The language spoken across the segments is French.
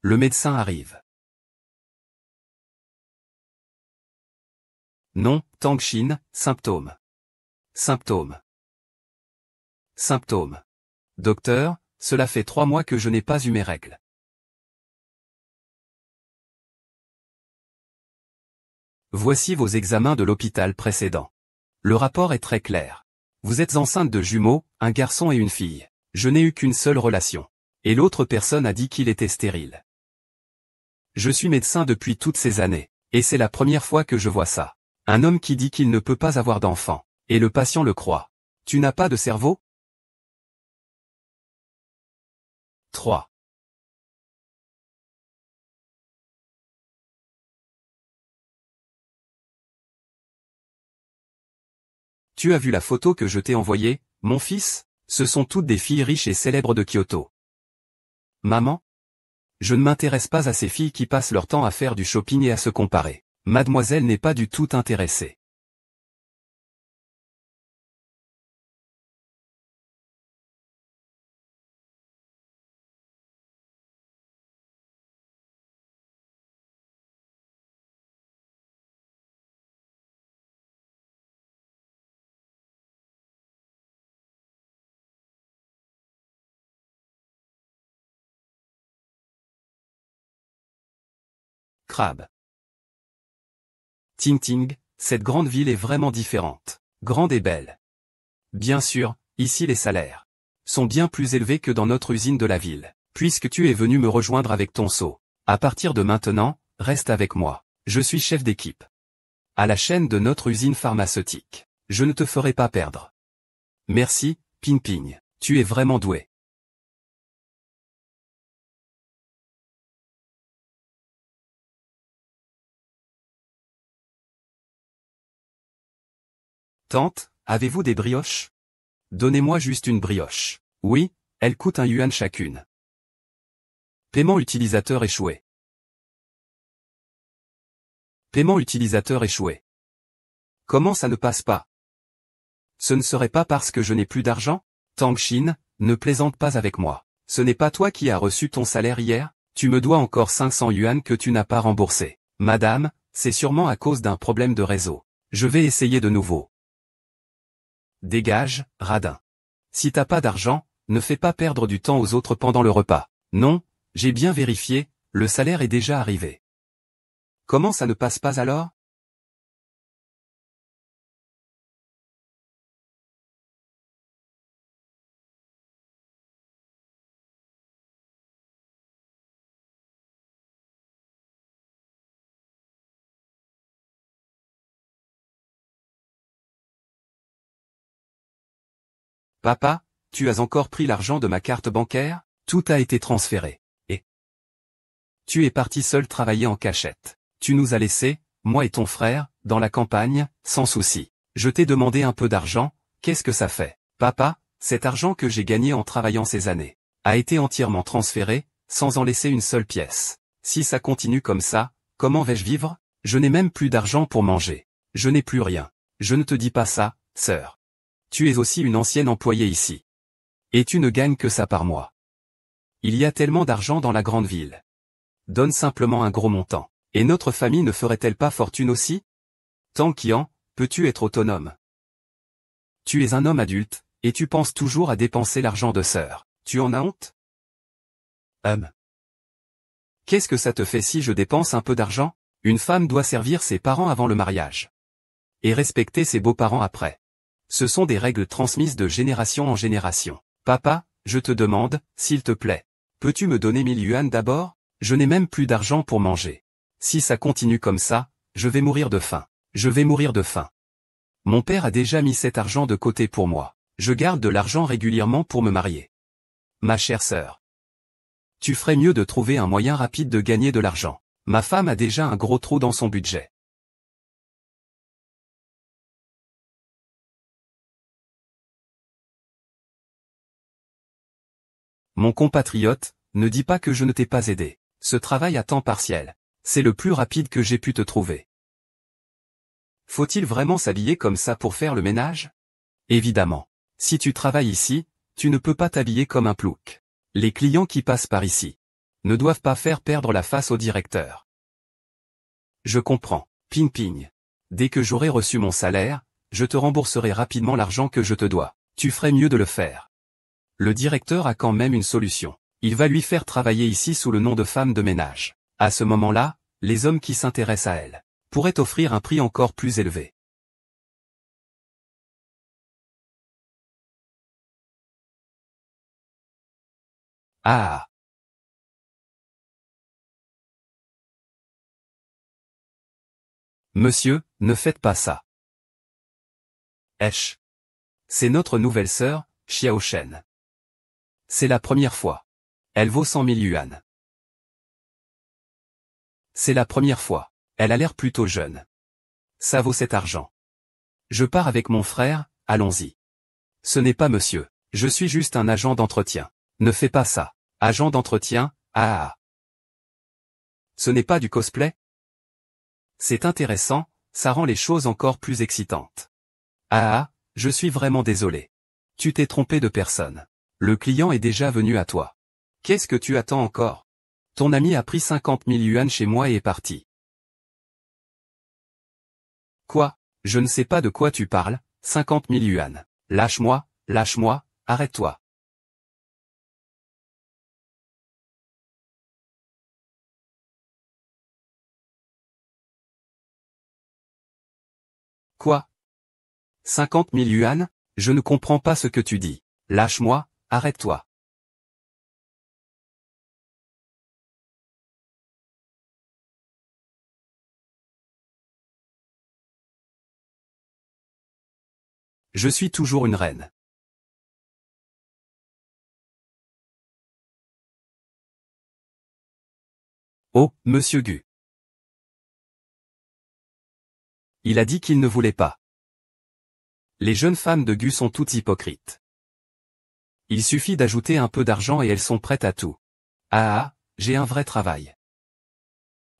Le médecin arrive. Non, Tang-Shin, symptômes. Symptômes. Symptômes. Docteur, cela fait 3 mois que je n'ai pas eu mes règles. Voici vos examens de l'hôpital précédent. Le rapport est très clair. Vous êtes enceinte de jumeaux, un garçon et une fille. Je n'ai eu qu'une seule relation. Et l'autre personne a dit qu'il était stérile. Je suis médecin depuis toutes ces années, et c'est la première fois que je vois ça. Un homme qui dit qu'il ne peut pas avoir d'enfant, et le patient le croit. Tu n'as pas de cerveau? 3. Tu as vu la photo que je t'ai envoyée, mon fils? Ce sont toutes des filles riches et célèbres de Kyoto. Maman? Je ne m'intéresse pas à ces filles qui passent leur temps à faire du shopping et à se comparer. Mademoiselle n'est pas du tout intéressée. Crabe. Ting Ting, cette grande ville est vraiment différente. Grande et belle. Bien sûr, ici les salaires sont bien plus élevés que dans notre usine de la ville. Puisque tu es venu me rejoindre avec ton seau. À partir de maintenant, reste avec moi. Je suis chef d'équipe. À la chaîne de notre usine pharmaceutique. Je ne te ferai pas perdre. Merci, Ping Ping. Tu es vraiment doué. Tante, avez-vous des brioches? Donnez-moi juste une brioche. Oui, elles coûtent 1 yuan chacune. Paiement utilisateur échoué. Paiement utilisateur échoué. Comment ça ne passe pas? Ce ne serait pas parce que je n'ai plus d'argent? Tang-Shin, ne plaisante pas avec moi. Ce n'est pas toi qui as reçu ton salaire hier? Tu me dois encore 500 yuan que tu n'as pas remboursé. Madame, c'est sûrement à cause d'un problème de réseau. Je vais essayer de nouveau. Dégage, radin. Si t'as pas d'argent, ne fais pas perdre du temps aux autres pendant le repas. Non, j'ai bien vérifié, le salaire est déjà arrivé. Comment ça ne passe pas alors? Papa, tu as encore pris l'argent de ma carte bancaire? Tout a été transféré. Et tu es parti seul travailler en cachette. Tu nous as laissés, moi et ton frère, dans la campagne, sans souci. Je t'ai demandé un peu d'argent, qu'est-ce que ça fait? Papa, cet argent que j'ai gagné en travaillant ces années a été entièrement transféré, sans en laisser une seule pièce. Si ça continue comme ça, comment vais-je vivre? Je n'ai même plus d'argent pour manger. Je n'ai plus rien. Je ne te dis pas ça, sœur. Tu es aussi une ancienne employée ici. Et tu ne gagnes que ça par mois. Il y a tellement d'argent dans la grande ville. Donne simplement un gros montant. Et notre famille ne ferait-elle pas fortune aussi? Tang Qian, peux-tu être autonome? Tu es un homme adulte, et tu penses toujours à dépenser l'argent de sœur. Tu en as honte? Qu'est-ce que ça te fait si je dépense un peu d'argent? Une femme doit servir ses parents avant le mariage. Et respecter ses beaux-parents après. Ce sont des règles transmises de génération en génération. Papa, je te demande, s'il te plaît. Peux-tu me donner 1000 yuan d'abord? Je n'ai même plus d'argent pour manger. Si ça continue comme ça, je vais mourir de faim. Je vais mourir de faim. Mon père a déjà mis cet argent de côté pour moi. Je garde de l'argent régulièrement pour me marier. Ma chère sœur. Tu ferais mieux de trouver un moyen rapide de gagner de l'argent. Ma femme a déjà un gros trou dans son budget. Mon compatriote, ne dis pas que je ne t'ai pas aidé. Ce travail à temps partiel, c'est le plus rapide que j'ai pu te trouver. Faut-il vraiment s'habiller comme ça pour faire le ménage? Évidemment. Si tu travailles ici, tu ne peux pas t'habiller comme un plouc. Les clients qui passent par ici ne doivent pas faire perdre la face au directeur. Je comprends. Ping ping. Dès que j'aurai reçu mon salaire, je te rembourserai rapidement l'argent que je te dois. Tu ferais mieux de le faire. Le directeur a quand même une solution. Il va lui faire travailler ici sous le nom de femme de ménage. À ce moment-là, les hommes qui s'intéressent à elle pourraient offrir un prix encore plus élevé. Ah. Monsieur, ne faites pas ça. Esh. C'est notre nouvelle sœur, Xiao Shen. C'est la première fois. Elle vaut 100 000 yuan. C'est la première fois. Elle a l'air plutôt jeune. Ça vaut cet argent. Je pars avec mon frère, allons-y. Ce n'est pas monsieur. Je suis juste un agent d'entretien. Ne fais pas ça. Agent d'entretien, ah. Ce n'est pas du cosplay? C'est intéressant, ça rend les choses encore plus excitantes. Ah, je suis vraiment désolé. Tu t'es trompé de personne. Le client est déjà venu à toi. Qu'est-ce que tu attends encore? Ton ami a pris 50 000 yuan chez moi et est parti. Quoi? Je ne sais pas de quoi tu parles, 50 000 yuan. Lâche-moi, arrête-toi. Quoi? 50 000 yuan? Je ne comprends pas ce que tu dis. Lâche-moi, arrête-toi. Je suis toujours une reine. Oh, monsieur Gu. Il a dit qu'il ne voulait pas. Les jeunes femmes de Gu sont toutes hypocrites. Il suffit d'ajouter un peu d'argent et elles sont prêtes à tout. Ah, j'ai un vrai travail.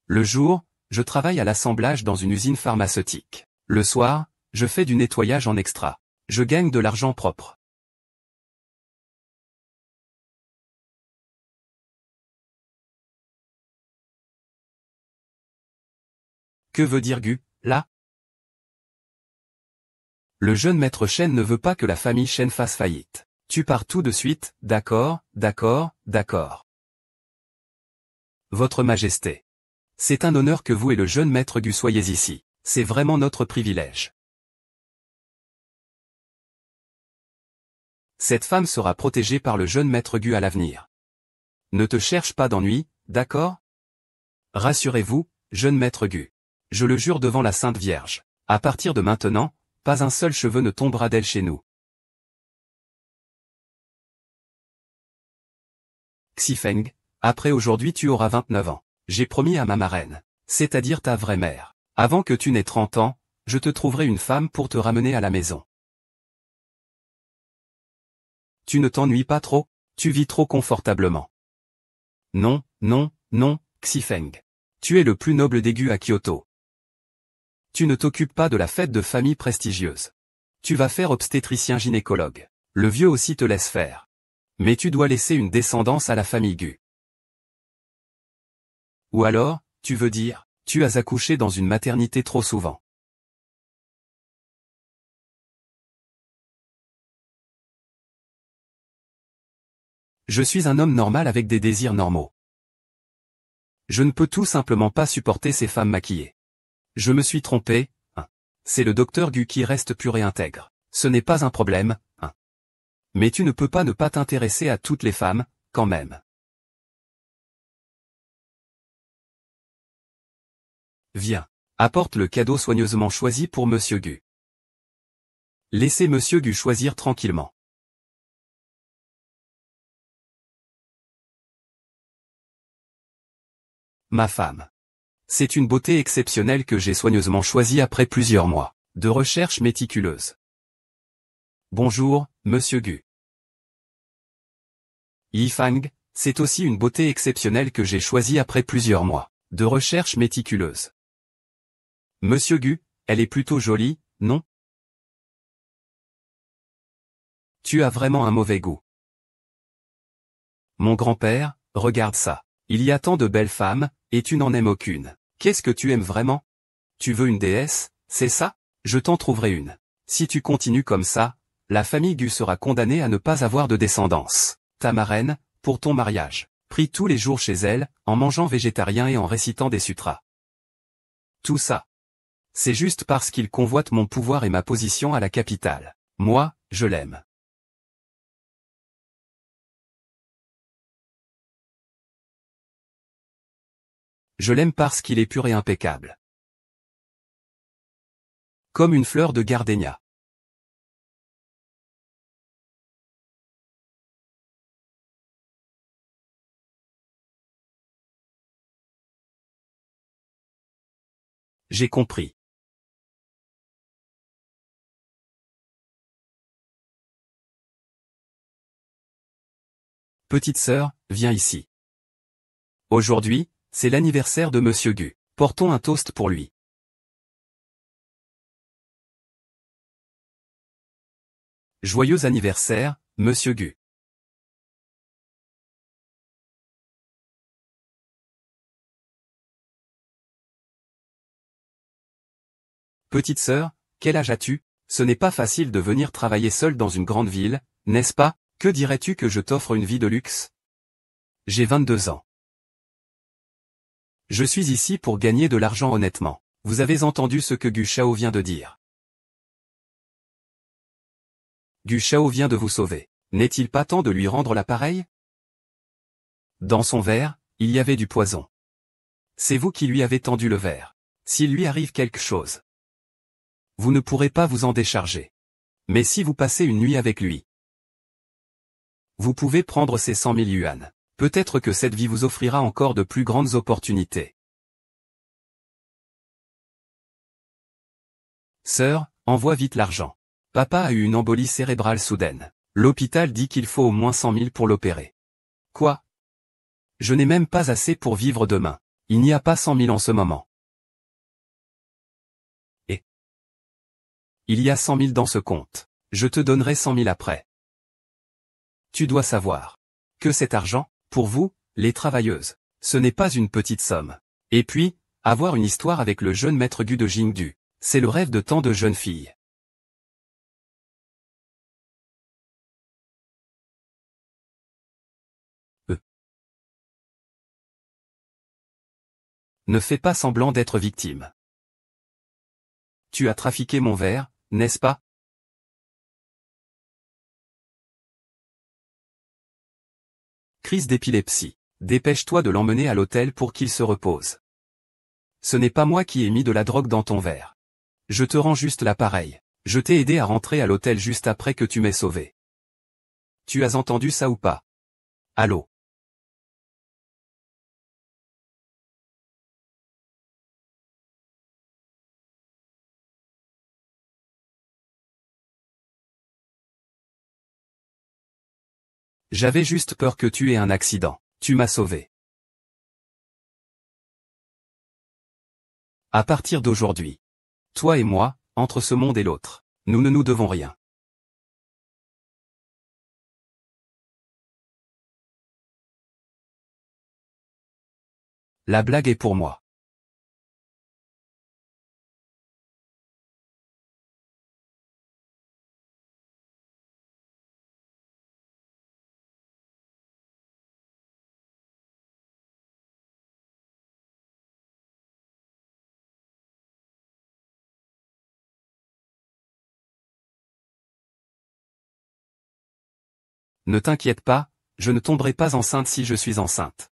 Le jour, je travaille à l'assemblage dans une usine pharmaceutique. Le soir, je fais du nettoyage en extra. Je gagne de l'argent propre. Que veut dire Gu, là? Le jeune maître Shen ne veut pas que la famille Shen fasse faillite. Tu pars tout de suite, d'accord, d'accord, d'accord. Votre Majesté. C'est un honneur que vous et le jeune maître Gu soyez ici. C'est vraiment notre privilège. Cette femme sera protégée par le jeune maître Gu à l'avenir. Ne te cherche pas d'ennui, d'accord? Rassurez-vous, jeune maître Gu. Je le jure devant la Sainte Vierge. À partir de maintenant, pas un seul cheveu ne tombera d'elle chez nous. Xifeng, après aujourd'hui tu auras 29 ans. J'ai promis à ma marraine, c'est-à-dire ta vraie mère. Avant que tu n'aies 30 ans, je te trouverai une femme pour te ramener à la maison. Tu ne t'ennuies pas trop? Tu vis trop confortablement. Non, non, non, Xifeng. Tu es le plus noble des Gu à Kyoto. Tu ne t'occupes pas de la fête de famille prestigieuse. Tu vas faire obstétricien-gynécologue. Le vieux aussi te laisse faire. Mais tu dois laisser une descendance à la famille Gu. Ou alors, tu veux dire, tu as accouché dans une maternité trop souvent. Je suis un homme normal avec des désirs normaux. Je ne peux tout simplement pas supporter ces femmes maquillées. Je me suis trompé, hein. C'est le docteur Gu qui reste pur et intègre. Ce n'est pas un problème, hein. Mais tu ne peux pas ne pas t'intéresser à toutes les femmes, quand même. Viens. Apporte le cadeau soigneusement choisi pour Monsieur Gu. Laissez Monsieur Gu choisir tranquillement. Ma femme. C'est une beauté exceptionnelle que j'ai soigneusement choisie après plusieurs mois de recherche méticuleuse. Bonjour, Monsieur Gu. Yifang, c'est aussi une beauté exceptionnelle que j'ai choisie après plusieurs mois de recherche méticuleuse. Monsieur Gu, elle est plutôt jolie, non? Tu as vraiment un mauvais goût. Mon grand-père, regarde ça. Il y a tant de belles femmes, et tu n'en aimes aucune. Qu'est-ce que tu aimes vraiment? Tu veux une déesse, c'est ça? Je t'en trouverai une. Si tu continues comme ça, la famille Gu sera condamnée à ne pas avoir de descendance. Ta marraine, pour ton mariage, prie tous les jours chez elle, en mangeant végétarien et en récitant des sutras. Tout ça. C'est juste parce qu'il convoite mon pouvoir et ma position à la capitale. Moi, je l'aime. Je l'aime parce qu'il est pur et impeccable. Comme une fleur de gardénia. J'ai compris. Petite sœur, viens ici. Aujourd'hui, c'est l'anniversaire de Monsieur Gu. Portons un toast pour lui. Joyeux anniversaire, Monsieur Gu. Petite sœur, quel âge as-tu? Ce n'est pas facile de venir travailler seule dans une grande ville, n'est-ce pas? Que dirais-tu que je t'offre une vie de luxe? J'ai 22 ans. Je suis ici pour gagner de l'argent honnêtement. Vous avez entendu ce que Gu Shao vient de dire. Gu Shao vient de vous sauver. N'est-il pas temps de lui rendre l'appareil? Dans son verre, il y avait du poison. C'est vous qui lui avez tendu le verre. S'il lui arrive quelque chose, vous ne pourrez pas vous en décharger. Mais si vous passez une nuit avec lui, vous pouvez prendre ces 100 000 yuan. Peut-être que cette vie vous offrira encore de plus grandes opportunités. Sœur, envoie vite l'argent. Papa a eu une embolie cérébrale soudaine. L'hôpital dit qu'il faut au moins 100 000 pour l'opérer. Quoi? Je n'ai même pas assez pour vivre demain. Il n'y a pas 100 000 en ce moment. Et il y a 100 000 dans ce compte. Je te donnerai 100 000 après. Tu dois savoir que cet argent, pour vous, les travailleuses, ce n'est pas une petite somme. Et puis, avoir une histoire avec le jeune maître Gu de Jingdu, c'est le rêve de tant de jeunes filles. Ne fais pas semblant d'être victime. Tu as trafiqué mon verre, n'est-ce pas? Crise d'épilepsie. Dépêche-toi de l'emmener à l'hôtel pour qu'il se repose. Ce n'est pas moi qui ai mis de la drogue dans ton verre. Je te rends juste l'appareil. Je t'ai aidé à rentrer à l'hôtel juste après que tu m'aies sauvé. Tu as entendu ça ou pas? Allô? J'avais juste peur que tu aies un accident. Tu m'as sauvé. À partir d'aujourd'hui, toi et moi, entre ce monde et l'autre, nous ne nous devons rien. La blague est pour moi. Ne t'inquiète pas, je ne tomberai pas enceinte si je suis enceinte.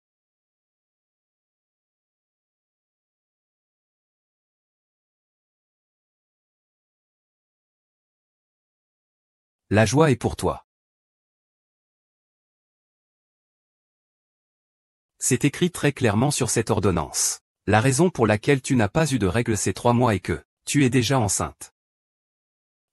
La joie est pour toi. C'est écrit très clairement sur cette ordonnance. La raison pour laquelle tu n'as pas eu de règles ces 3 mois est que tu es déjà enceinte.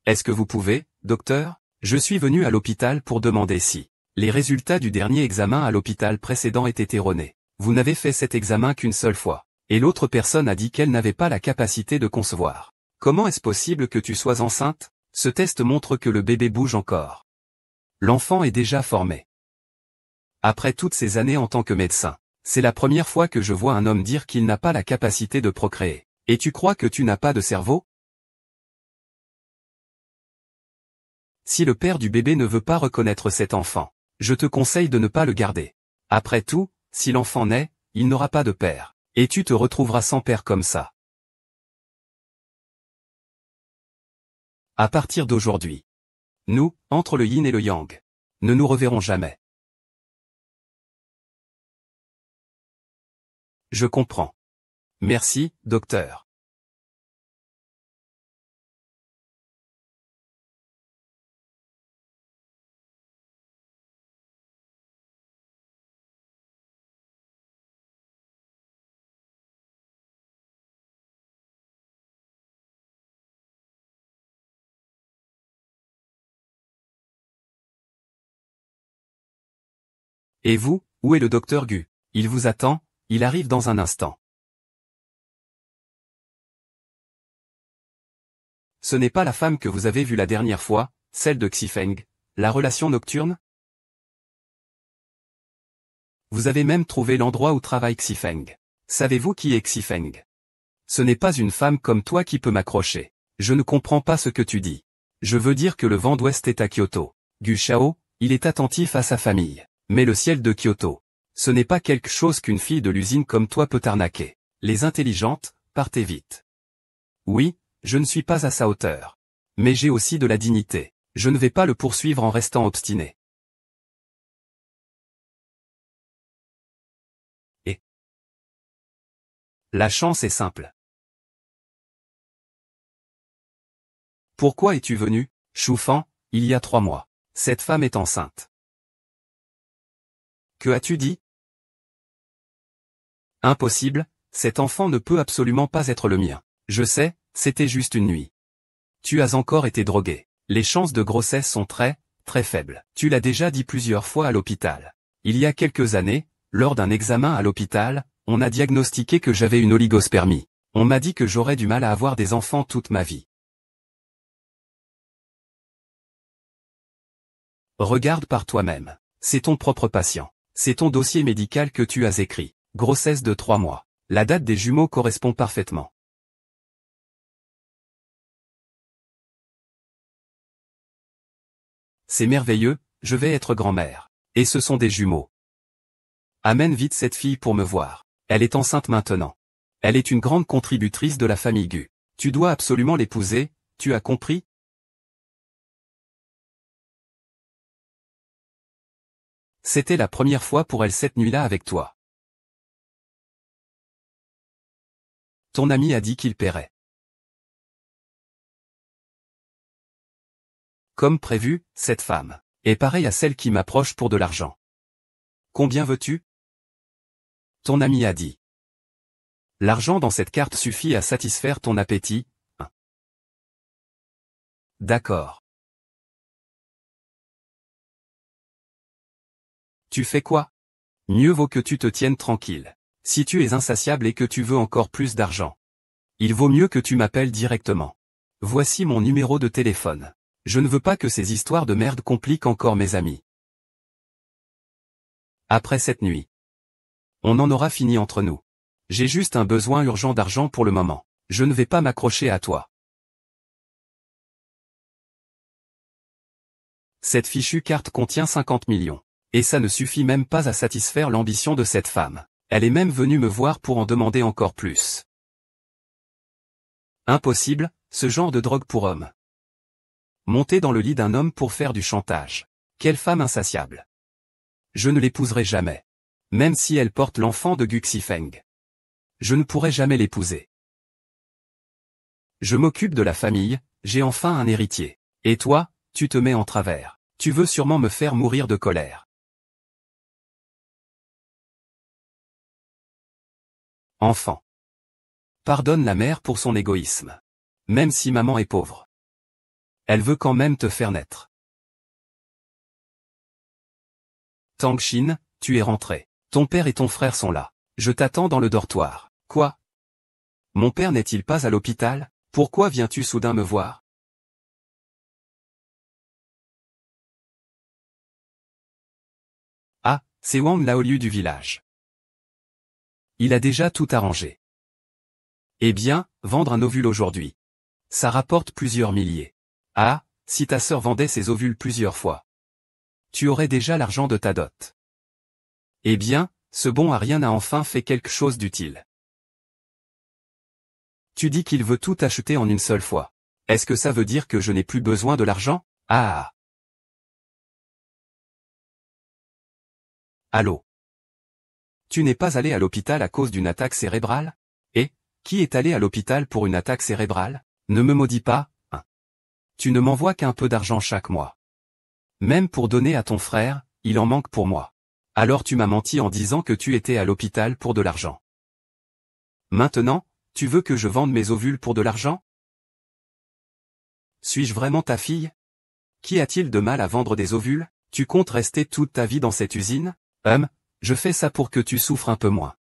Est-ce que vous pouvez, docteur? Je suis venu à l'hôpital pour demander si les résultats du dernier examen à l'hôpital précédent étaient erronés. Vous n'avez fait cet examen qu'une seule fois. Et l'autre personne a dit qu'elle n'avait pas la capacité de concevoir. Comment est-ce possible que tu sois enceinte? Ce test montre que le bébé bouge encore. L'enfant est déjà formé. Après toutes ces années en tant que médecin, C'est la première fois que je vois un homme dire qu'il n'a pas la capacité de procréer. Et tu crois que tu n'as pas de cerveau? Si le père du bébé ne veut pas reconnaître cet enfant, je te conseille de ne pas le garder. Après tout, si l'enfant naît, il n'aura pas de père. Et tu te retrouveras sans père comme ça. À partir d'aujourd'hui, nous, entre le yin et le yang, ne nous reverrons jamais. Je comprends. Merci, docteur. Et vous, où est le docteur Gu? Il vous attend, il arrive dans un instant. Ce n'est pas la femme que vous avez vue la dernière fois, celle de Xifeng, la relation nocturne? Vous avez même trouvé l'endroit où travaille Xifeng. Savez-vous qui est Xifeng? Ce n'est pas une femme comme toi qui peut m'accrocher. Je ne comprends pas ce que tu dis. Je veux dire que le vent d'ouest est à Kyoto. Gu Shao, il est attentif à sa famille. Mais le ciel de Kyoto, ce n'est pas quelque chose qu'une fille de l'usine comme toi peut arnaquer. Les intelligentes, partez vite. Oui, je ne suis pas à sa hauteur. Mais j'ai aussi de la dignité. Je ne vais pas le poursuivre en restant obstiné. Et la chance est simple. Pourquoi es-tu venu, Choufan, il y a 3 mois? Cette femme est enceinte. Que as-tu dit? Impossible, cet enfant ne peut absolument pas être le mien. Je sais, c'était juste une nuit. Tu as encore été drogué. Les chances de grossesse sont très, très faibles. Tu l'as déjà dit plusieurs fois à l'hôpital. Il y a quelques années, lors d'un examen à l'hôpital, on a diagnostiqué que j'avais une oligospermie. On m'a dit que j'aurais du mal à avoir des enfants toute ma vie. Regarde par toi-même. C'est ton propre patient. C'est ton dossier médical que tu as écrit. Grossesse de 3 mois. La date des jumeaux correspond parfaitement. C'est merveilleux, je vais être grand-mère. Et ce sont des jumeaux. Amène vite cette fille pour me voir. Elle est enceinte maintenant. Elle est une grande contributrice de la famille Gu. Tu dois absolument l'épouser, tu as compris? C'était la première fois pour elle cette nuit-là avec toi. Ton ami a dit qu'il paierait. Comme prévu, cette femme est pareille à celle qui m'approche pour de l'argent. Combien veux-tu? Ton ami a dit. L'argent dans cette carte suffit à satisfaire ton appétit. D'accord. Tu fais quoi? Mieux vaut que tu te tiennes tranquille. Si tu es insatiable et que tu veux encore plus d'argent, il vaut mieux que tu m'appelles directement. Voici mon numéro de téléphone. Je ne veux pas que ces histoires de merde compliquent encore mes amis. Après cette nuit, on en aura fini entre nous. J'ai juste un besoin urgent d'argent pour le moment. Je ne vais pas m'accrocher à toi. Cette fichue carte contient 50 millions. Et ça ne suffit même pas à satisfaire l'ambition de cette femme. Elle est même venue me voir pour en demander encore plus. Impossible, ce genre de drogue pour homme. Monter dans le lit d'un homme pour faire du chantage. Quelle femme insatiable. Je ne l'épouserai jamais. Même si elle porte l'enfant de Gu Xifeng. Je ne pourrai jamais l'épouser. Je m'occupe de la famille, j'ai enfin un héritier. Et toi, tu te mets en travers. Tu veux sûrement me faire mourir de colère. Enfant. Pardonne la mère pour son égoïsme. Même si maman est pauvre. Elle veut quand même te faire naître. Tang Xin, tu es rentré. Ton père et ton frère sont là. Je t'attends dans le dortoir. Quoi? Mon père n'est-il pas à l'hôpital? Pourquoi viens-tu soudain me voir? Ah, c'est Wang Laoliu du village. Il a déjà tout arrangé. Eh bien, vendre un ovule aujourd'hui. Ça rapporte plusieurs milliers. Ah, si ta sœur vendait ses ovules plusieurs fois. Tu aurais déjà l'argent de ta dot. Eh bien, ce bon à rien a enfin fait quelque chose d'utile. Tu dis qu'il veut tout acheter en une seule fois. Est-ce que ça veut dire que je n'ai plus besoin de l'argent? Ah. Allô? Tu n'es pas allé à l'hôpital à cause d'une attaque cérébrale? Et, qui est allé à l'hôpital pour une attaque cérébrale? Ne me maudis pas, hein. Tu ne m'envoies qu'un peu d'argent chaque mois. Même pour donner à ton frère, il en manque pour moi. Alors tu m'as menti en disant que tu étais à l'hôpital pour de l'argent. Maintenant, tu veux que je vende mes ovules pour de l'argent? Suis-je vraiment ta fille? Qu'y a-t-il de mal à vendre des ovules? Tu comptes rester toute ta vie dans cette usine? Je fais ça pour que tu souffres un peu moins.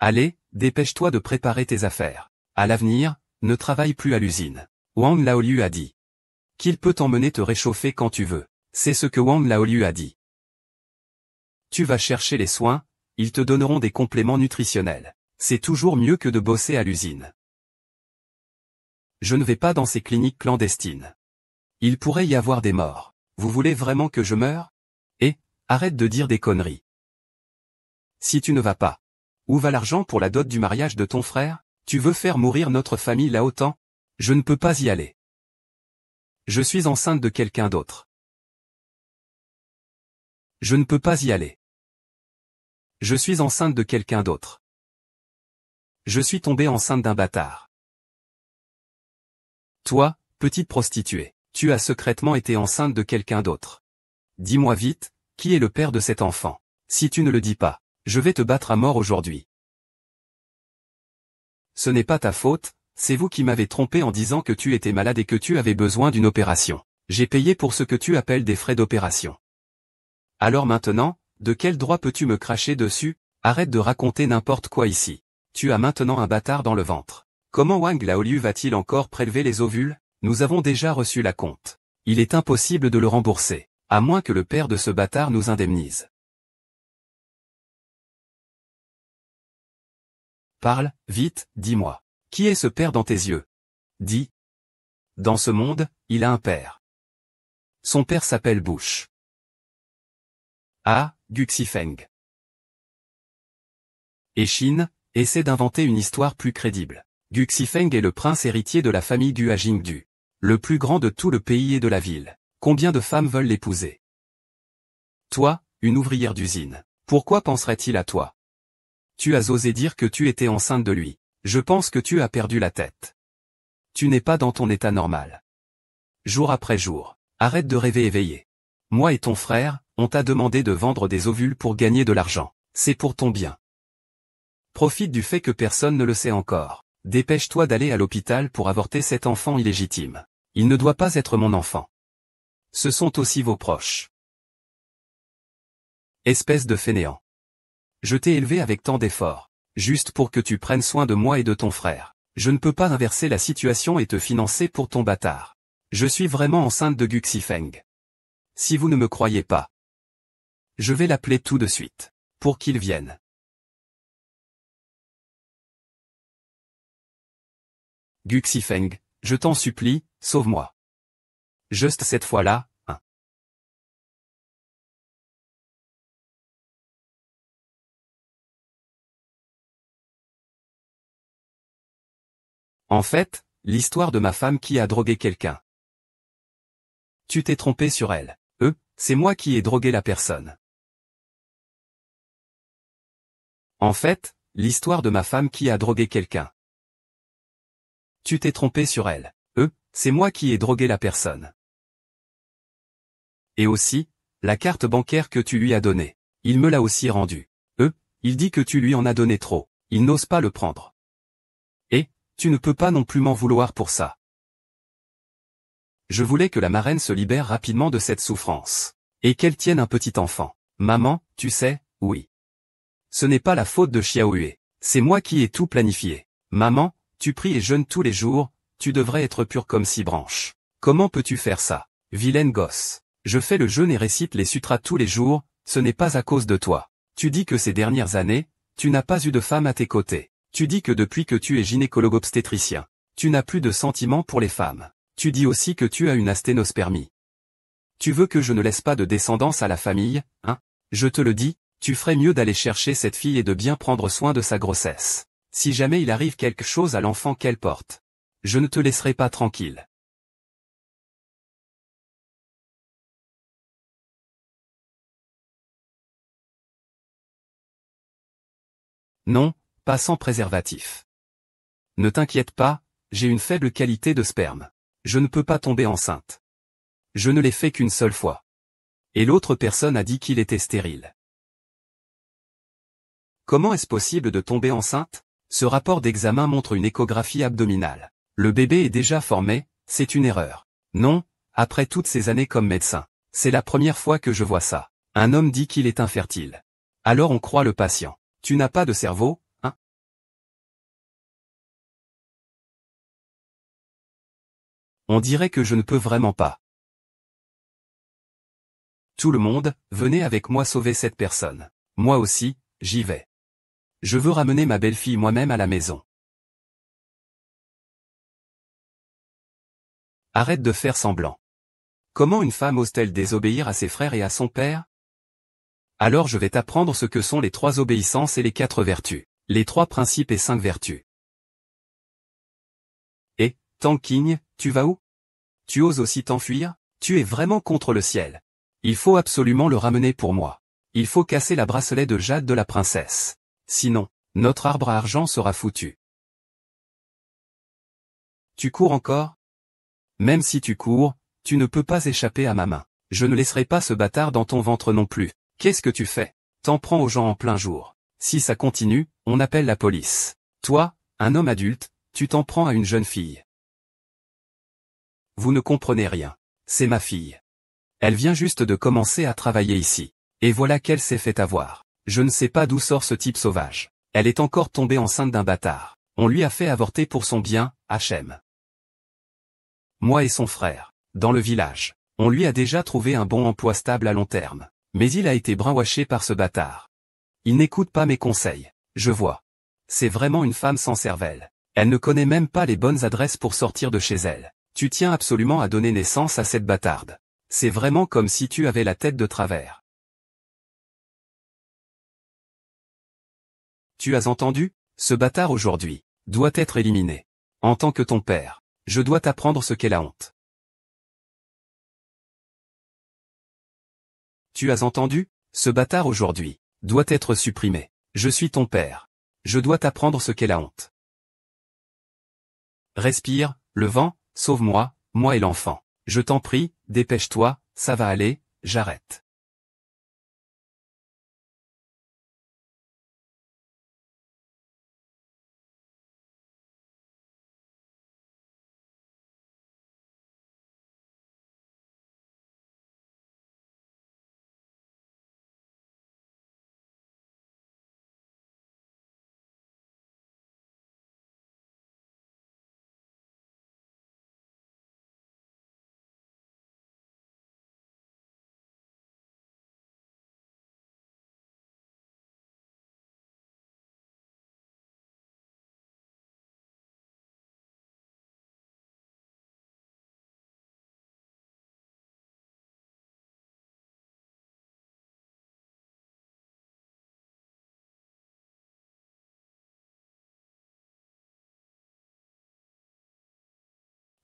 Allez, dépêche-toi de préparer tes affaires. À l'avenir, ne travaille plus à l'usine. Wang Laoliu a dit. Qu'il peut t'emmener te réchauffer quand tu veux. C'est ce que Wang Laoliu a dit. Tu vas chercher les soins, ils te donneront des compléments nutritionnels. C'est toujours mieux que de bosser à l'usine. Je ne vais pas dans ces cliniques clandestines. Il pourrait y avoir des morts. Vous voulez vraiment que je meure? Et, arrête de dire des conneries. Si tu ne vas pas. Où va l'argent pour la dot du mariage de ton frère? Tu veux faire mourir notre famille là autant? Je ne peux pas y aller. Je suis enceinte de quelqu'un d'autre. Je ne peux pas y aller. Je suis enceinte de quelqu'un d'autre. Je suis tombée enceinte d'un bâtard. Toi, petite prostituée, tu as secrètement été enceinte de quelqu'un d'autre. Dis-moi vite, qui est le père de cet enfant? Si tu ne le dis pas, je vais te battre à mort aujourd'hui. Ce n'est pas ta faute, c'est vous qui m'avez trompé en disant que tu étais malade et que tu avais besoin d'une opération. J'ai payé pour ce que tu appelles des frais d'opération. Alors maintenant, de quel droit peux-tu me cracher dessus? Arrête de raconter n'importe quoi ici. Tu as maintenant un bâtard dans le ventre. Comment Wang Laoliu va-t-il encore prélever les ovules? Nous avons déjà reçu la compte. Il est impossible de le rembourser, à moins que le père de ce bâtard nous indemnise. Parle, vite, dis-moi. Qui est ce père dans tes yeux? Dis. Dans ce monde, il a un père. Son père s'appelle Bush. Ah, Guxifeng. Et Chine, essaie d'inventer une histoire plus crédible. Guxifeng est le prince héritier de la famille du Jingdu. Le plus grand de tout le pays et de la ville. Combien de femmes veulent l'épouser? Toi, une ouvrière d'usine. Pourquoi penserait-il à toi? Tu as osé dire que tu étais enceinte de lui. Je pense que tu as perdu la tête. Tu n'es pas dans ton état normal. Jour après jour, arrête de rêver éveillé. Moi et ton frère, on t'a demandé de vendre des ovules pour gagner de l'argent. C'est pour ton bien. Profite du fait que personne ne le sait encore. Dépêche-toi d'aller à l'hôpital pour avorter cet enfant illégitime. Il ne doit pas être mon enfant. Ce sont aussi vos proches. Espèce de fainéant. Je t'ai élevé avec tant d'efforts, juste pour que tu prennes soin de moi et de ton frère. Je ne peux pas inverser la situation et te financer pour ton bâtard. Je suis vraiment enceinte de Guxifeng. Si vous ne me croyez pas, je vais l'appeler tout de suite, pour qu'il vienne. Guxifeng, je t'en supplie, sauve-moi. Juste cette fois-là, hein. En fait, l'histoire de ma femme qui a drogué quelqu'un. Tu t'es trompé sur elle. C'est moi qui ai drogué la personne. En fait, l'histoire de ma femme qui a drogué quelqu'un. Tu t'es trompé sur elle. C'est moi qui ai drogué la personne. Et aussi, la carte bancaire que tu lui as donnée. Il me l'a aussi rendue. Il dit que tu lui en as donné trop. Il n'ose pas le prendre. Et, tu ne peux pas non plus m'en vouloir pour ça. Je voulais que la marraine se libère rapidement de cette souffrance. Et qu'elle tienne un petit enfant. Maman, tu sais, oui. Ce n'est pas la faute de Xiaohue. C'est moi qui ai tout planifié. Maman, tu pries et jeûnes tous les jours, tu devrais être pure comme 6 branches. Comment peux-tu faire ça? Vilaine gosse. Je fais le jeûne et récite les sutras tous les jours, ce n'est pas à cause de toi. Tu dis que ces dernières années, Tu n'as pas eu de femme à tes côtés. Tu dis que depuis que tu es gynécologue-obstétricien, tu n'as plus de sentiments pour les femmes. Tu dis aussi que tu as une asténospermie. Tu veux que je ne laisse pas de descendance à la famille, hein? Je te le dis, tu ferais mieux d'aller chercher cette fille et de bien prendre soin de sa grossesse. Si jamais il arrive quelque chose à l'enfant qu'elle porte, je ne te laisserai pas tranquille. Non, pas sans préservatif. Ne t'inquiète pas, j'ai une faible qualité de sperme. Je ne peux pas tomber enceinte. Je ne l'ai fait qu'une seule fois. Et l'autre personne a dit qu'il était stérile. Comment est-ce possible de tomber enceinte? Ce rapport d'examen montre une échographie abdominale. Le bébé est déjà formé, c'est une erreur. Non, après toutes ces années comme médecin, c'est la première fois que je vois ça. Un homme dit qu'il est infertile. Alors on croit le patient. Tu n'as pas de cerveau, hein? On dirait que je ne peux vraiment pas. Tout le monde, venez avec moi sauver cette personne. Moi aussi, j'y vais. Je veux ramener ma belle-fille moi-même à la maison. Arrête de faire semblant. Comment une femme ose-t-elle désobéir à ses frères et à son père? Alors je vais t'apprendre ce que sont les 3 obéissances et les 4 vertus, les 3 principes et 5 vertus. Et, Tanking, tu vas où? Tu oses aussi t'enfuir? Tu es vraiment contre le ciel. Il faut absolument le ramener pour moi. Il faut casser la bracelet de jade de la princesse. Sinon, notre arbre à argent sera foutu. Tu cours encore? Même si tu cours, tu ne peux pas échapper à ma main. Je ne laisserai pas ce bâtard dans ton ventre non plus. Qu'est-ce que tu fais? T'en prends aux gens en plein jour. Si ça continue, on appelle la police. Toi, un homme adulte, tu t'en prends à une jeune fille. Vous ne comprenez rien. C'est ma fille. Elle vient juste de commencer à travailler ici. Et voilà qu'elle s'est fait avoir. Je ne sais pas d'où sort ce type sauvage. Elle est encore tombée enceinte d'un bâtard. On lui a fait avorter pour son bien, Hachem. Moi et son frère, dans le village, on lui a déjà trouvé un bon emploi stable à long terme. Mais il a été brainwashé par ce bâtard. Il n'écoute pas mes conseils. Je vois. C'est vraiment une femme sans cervelle. Elle ne connaît même pas les bonnes adresses pour sortir de chez elle. Tu tiens absolument à donner naissance à cette bâtarde. C'est vraiment comme si tu avais la tête de travers. Tu as entendu? Ce bâtard aujourd'hui doit être éliminé. En tant que ton père, je dois t'apprendre ce qu'est la honte. Tu as entendu? Ce bâtard aujourd'hui doit être supprimé. Je suis ton père. Je dois t'apprendre ce qu'est la honte. Respire, le vent, sauve-moi, moi et l'enfant. Je t'en prie, dépêche-toi, ça va aller, j'arrête.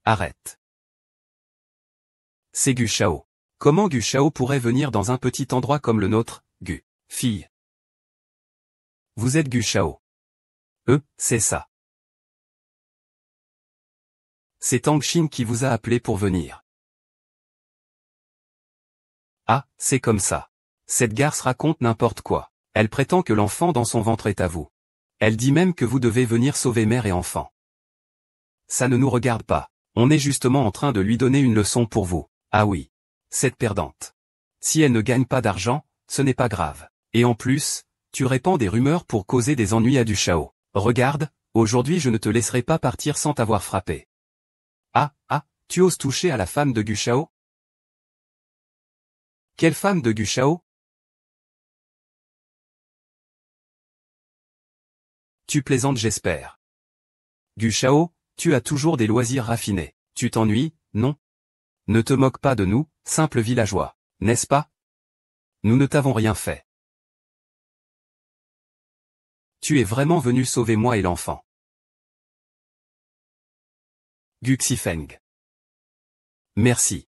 Arrête. C'est Gu Shao. Comment Gu Shao pourrait venir dans un petit endroit comme le nôtre, Gu, fille? Vous êtes Gu Shao. C'est ça. C'est Tang Xin qui vous a appelé pour venir. Ah, c'est comme ça. Cette garce raconte n'importe quoi. Elle prétend que l'enfant dans son ventre est à vous. Elle dit même que vous devez venir sauver mère et enfant. Ça ne nous regarde pas. On est justement en train de lui donner une leçon pour vous. Ah oui. Cette perdante. Si elle ne gagne pas d'argent, ce n'est pas grave. Et en plus, tu répands des rumeurs pour causer des ennuis à du Shao. Regarde, aujourd'hui je ne te laisserai pas partir sans t'avoir frappé. Ah, tu oses toucher à la femme de Gu Shao? Quelle femme de Gu Shao? Tu plaisantes j'espère. Gu Shao, tu as toujours des loisirs raffinés. Tu t'ennuies, non? Ne te moque pas de nous, simples villageois, n'est-ce pas? Nous ne t'avons rien fait. Tu es vraiment venu sauver moi et l'enfant. Gu Xifeng. Merci.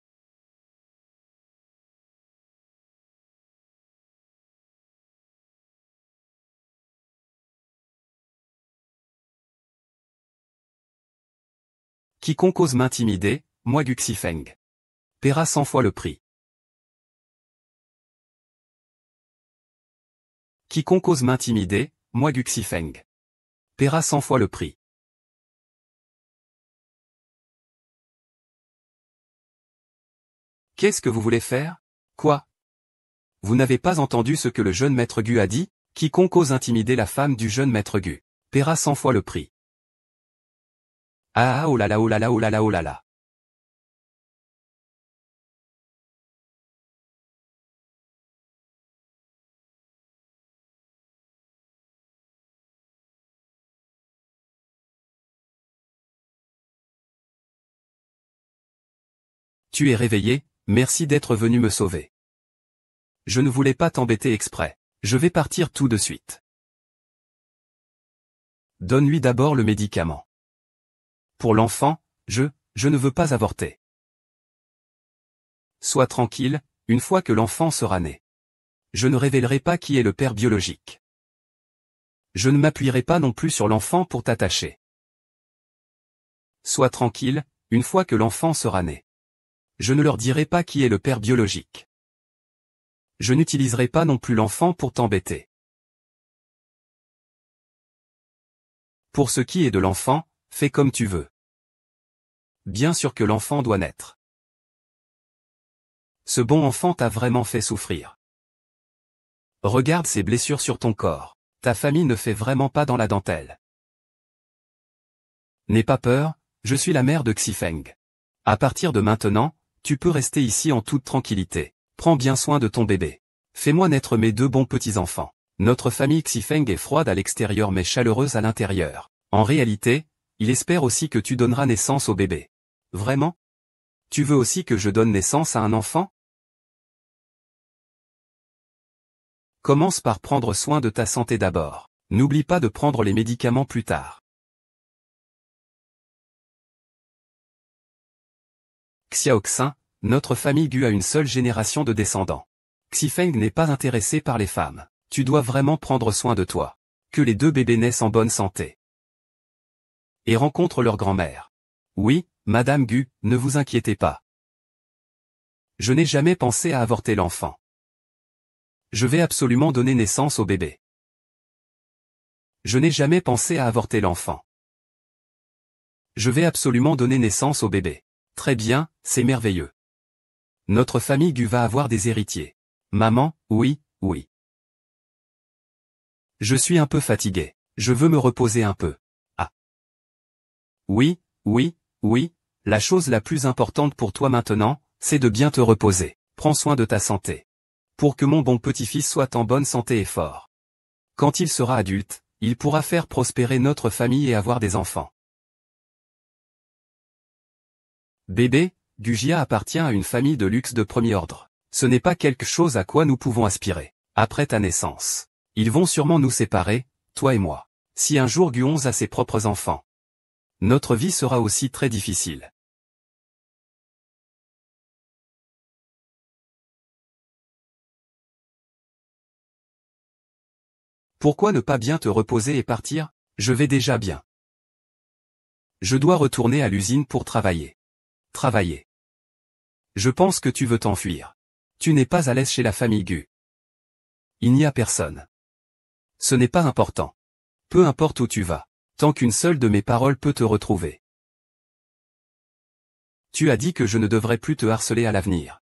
Quiconque ose m'intimider, moi Gu Xifeng, paiera 100 fois le prix. Quiconque ose m'intimider, moi Gu Xifeng, paiera 100 fois le prix. Qu'est-ce que vous voulez faire? Quoi? Vous n'avez pas entendu ce que le jeune maître Gu a dit? Quiconque ose intimider la femme du jeune maître Gu, paiera 100 fois le prix. Ah oh là là oh là là oh là là oh là là. Tu es réveillé, merci d'être venu me sauver. Je ne voulais pas t'embêter exprès. Je vais partir tout de suite. Donne-lui d'abord le médicament. Pour l'enfant, je ne veux pas avorter. Sois tranquille, une fois que l'enfant sera né. Je ne révélerai pas qui est le père biologique. Je ne m'appuierai pas non plus sur l'enfant pour t'attacher. Sois tranquille, une fois que l'enfant sera né. Je ne leur dirai pas qui est le père biologique. Je n'utiliserai pas non plus l'enfant pour t'embêter. Pour ce qui est de l'enfant, fais comme tu veux. Bien sûr que l'enfant doit naître. Ce bon enfant t'a vraiment fait souffrir. Regarde ces blessures sur ton corps. Ta famille ne fait vraiment pas dans la dentelle. N'aie pas peur, je suis la mère de Xifeng. À partir de maintenant, tu peux rester ici en toute tranquillité. Prends bien soin de ton bébé. Fais-moi naître mes deux bons petits-enfants. Notre famille Xifeng est froide à l'extérieur mais chaleureuse à l'intérieur. En réalité, il espère aussi que tu donneras naissance au bébé. Vraiment? Tu veux aussi que je donne naissance à un enfant? Commence par prendre soin de ta santé d'abord. N'oublie pas de prendre les médicaments plus tard. Xiaoxin, notre famille Gu a une seule génération de descendants. Xifeng n'est pas intéressé par les femmes. Tu dois vraiment prendre soin de toi. Que les deux bébés naissent en bonne santé. Et rencontrent leur grand-mère. Oui, Madame Gu, ne vous inquiétez pas. Je n'ai jamais pensé à avorter l'enfant. Je vais absolument donner naissance au bébé. Je n'ai jamais pensé à avorter l'enfant. Je vais absolument donner naissance au bébé. Très bien, c'est merveilleux. Notre famille Gu va avoir des héritiers. Maman, oui, oui. Je suis un peu fatigué. Je veux me reposer un peu. Ah. Oui, oui, oui, la chose la plus importante pour toi maintenant, c'est de bien te reposer. Prends soin de ta santé. Pour que mon bon petit-fils soit en bonne santé et fort. Quand il sera adulte, il pourra faire prospérer notre famille et avoir des enfants. Bébé, Gujia appartient à une famille de luxe de premier ordre. Ce n'est pas quelque chose à quoi nous pouvons aspirer. Après ta naissance, ils vont sûrement nous séparer, toi et moi. Si un jour Guon a ses propres enfants, notre vie sera aussi très difficile. Pourquoi ne pas bien te reposer et partir? Je vais déjà bien. Je dois retourner à l'usine pour travailler. Travailler. Je pense que tu veux t'enfuir. Tu n'es pas à l'aise chez la famille Gu. Il n'y a personne. Ce n'est pas important. Peu importe où tu vas. Tant qu'une seule de mes paroles peut te retrouver. Tu as dit que je ne devrais plus te harceler à l'avenir.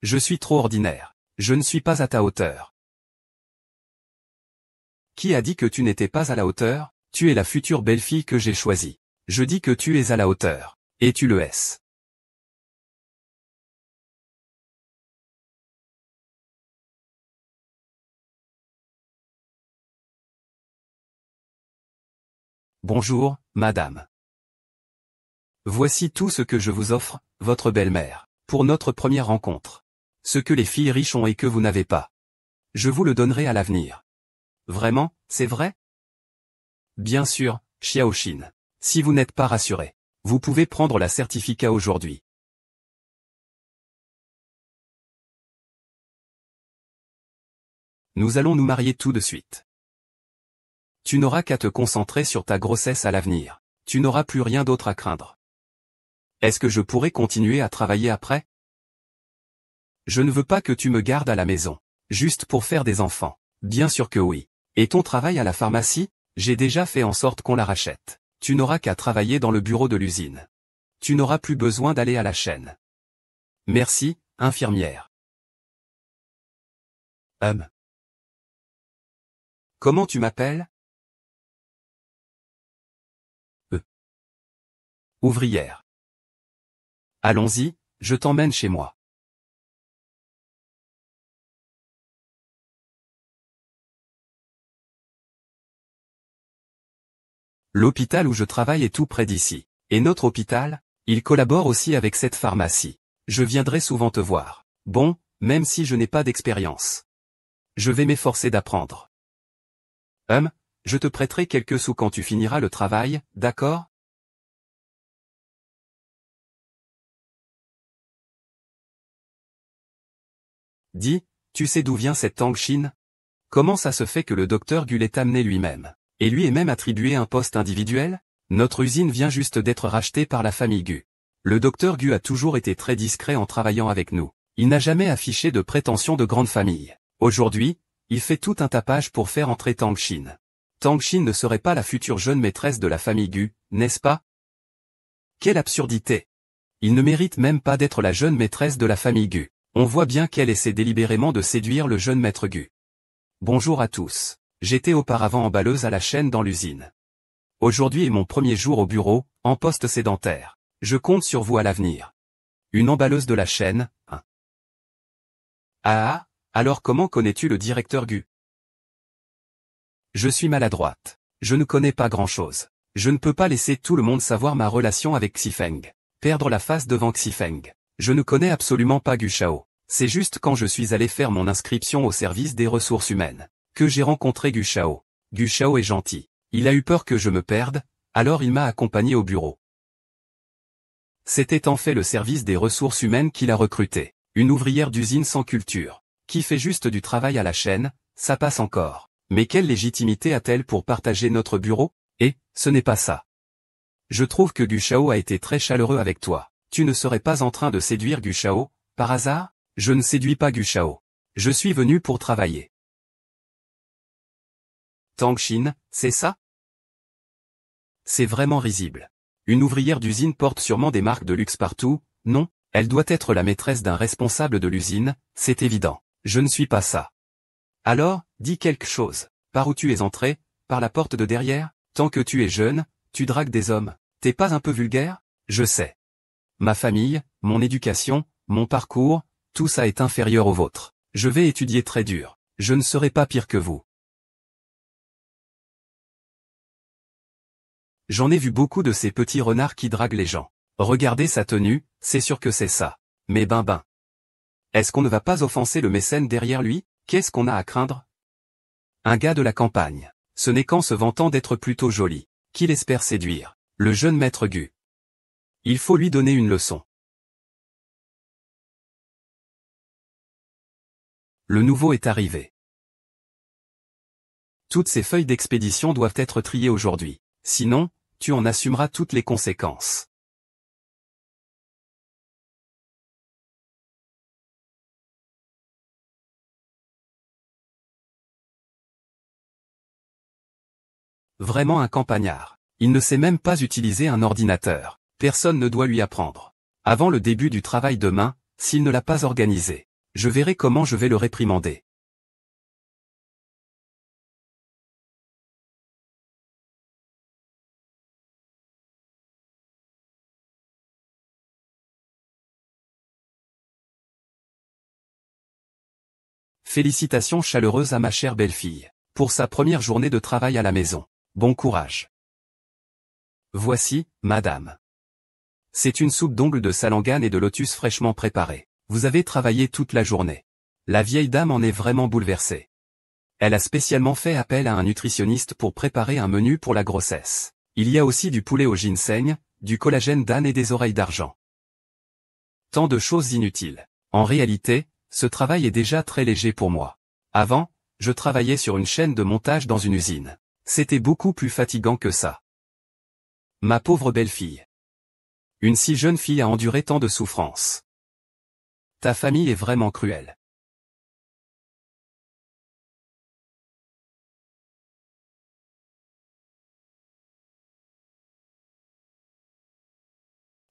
Je suis trop ordinaire. Je ne suis pas à ta hauteur. Qui a dit que tu n'étais pas à la hauteur? Tu es la future belle-fille que j'ai choisie. Je dis que tu es à la hauteur. Et tu le es. Bonjour, madame. Voici tout ce que je vous offre, votre belle-mère, pour notre première rencontre. Ce que les filles riches ont et que vous n'avez pas. Je vous le donnerai à l'avenir. Vraiment, c'est vrai? Bien sûr, Xiaoxin. Si vous n'êtes pas rassuré, vous pouvez prendre la certificat aujourd'hui. Nous allons nous marier tout de suite. Tu n'auras qu'à te concentrer sur ta grossesse à l'avenir. Tu n'auras plus rien d'autre à craindre. Est-ce que je pourrais continuer à travailler après? Je ne veux pas que tu me gardes à la maison. Juste pour faire des enfants. Bien sûr que oui. Et ton travail à la pharmacie? J'ai déjà fait en sorte qu'on la rachète. Tu n'auras qu'à travailler dans le bureau de l'usine. Tu n'auras plus besoin d'aller à la chaîne. Merci, infirmière. Comment tu m'appelles? Ouvrière. Allons-y, je t'emmène chez moi. L'hôpital où je travaille est tout près d'ici. Et notre hôpital, il collabore aussi avec cette pharmacie. Je viendrai souvent te voir. Bon, même si je n'ai pas d'expérience. Je vais m'efforcer d'apprendre. Je te prêterai quelques sous quand tu finiras le travail, d'accord? Dis, tu sais d'où vient cette Tang-Shin? Comment ça se fait que le docteur Gu l'ait amené lui-même? Et lui est même attribué un poste individuel? Notre usine vient juste d'être rachetée par la famille Gu. Le docteur Gu a toujours été très discret en travaillant avec nous. Il n'a jamais affiché de prétention de grande famille. Aujourd'hui, il fait tout un tapage pour faire entrer Tang-Shin. Tang-Shin ne serait pas la future jeune maîtresse de la famille Gu, n'est-ce pas? Quelle absurdité! Il ne mérite même pas d'être la jeune maîtresse de la famille Gu. On voit bien qu'elle essaie délibérément de séduire le jeune maître Gu. Bonjour à tous. J'étais auparavant emballeuse à la chaîne dans l'usine. Aujourd'hui est mon premier jour au bureau, en poste sédentaire. Je compte sur vous à l'avenir. Une emballeuse de la chaîne, hein. Ah, alors comment connais-tu le directeur Gu? Je suis maladroite. Je ne connais pas grand-chose. Je ne peux pas laisser tout le monde savoir ma relation avec Xifeng. Perdre la face devant Xifeng. Je ne connais absolument pas Gu Shao. C'est juste quand je suis allé faire mon inscription au service des ressources humaines que j'ai rencontré Gu Shao. Gu Shao est gentil. Il a eu peur que je me perde, alors il m'a accompagné au bureau. C'était en fait le service des ressources humaines qui l'a recruté. Une ouvrière d'usine sans culture, qui fait juste du travail à la chaîne, ça passe encore. Mais quelle légitimité a-t-elle pour partager notre bureau? Et, ce n'est pas ça. Je trouve que Gu Shao a été très chaleureux avec toi. Tu ne serais pas en train de séduire Gu Shao, par hasard? Je ne séduis pas Gu Shao. Je suis venu pour travailler. Tang-Shin, c'est ça? C'est vraiment risible. Une ouvrière d'usine porte sûrement des marques de luxe partout, non? Elle doit être la maîtresse d'un responsable de l'usine, c'est évident. Je ne suis pas ça. Alors, dis quelque chose. Par où tu es entré? Par la porte de derrière? Tant que tu es jeune, tu dragues des hommes. T'es pas un peu vulgaire? Je sais. Ma famille, mon éducation, mon parcours, tout ça est inférieur au vôtre. Je vais étudier très dur. Je ne serai pas pire que vous. J'en ai vu beaucoup de ces petits renards qui draguent les gens. Regardez sa tenue, c'est sûr que c'est ça. Mais ben. Est-ce qu'on ne va pas offenser le mécène derrière lui? Qu'est-ce qu'on a à craindre? Un gars de la campagne. Ce n'est qu'en se vantant d'être plutôt joli qu'il espère séduire le jeune maître Gu. Il faut lui donner une leçon. Le nouveau est arrivé. Toutes ces feuilles d'expédition doivent être triées aujourd'hui. Sinon, tu en assumeras toutes les conséquences. Vraiment un campagnard. Il ne sait même pas utiliser un ordinateur. Personne ne doit lui apprendre. Avant le début du travail demain, s'il ne l'a pas organisé, je verrai comment je vais le réprimander. Félicitations chaleureuses à ma chère belle-fille, pour sa première journée de travail à la maison. Bon courage. Voici, madame. C'est une soupe d'ongles de salangane et de lotus fraîchement préparée. Vous avez travaillé toute la journée. La vieille dame en est vraiment bouleversée. Elle a spécialement fait appel à un nutritionniste pour préparer un menu pour la grossesse. Il y a aussi du poulet au ginseng, du collagène d'âne et des oreilles d'argent. Tant de choses inutiles. En réalité, ce travail est déjà très léger pour moi. Avant, je travaillais sur une chaîne de montage dans une usine. C'était beaucoup plus fatigant que ça. Ma pauvre belle-fille. Une si jeune fille a enduré tant de souffrances. Ta famille est vraiment cruelle.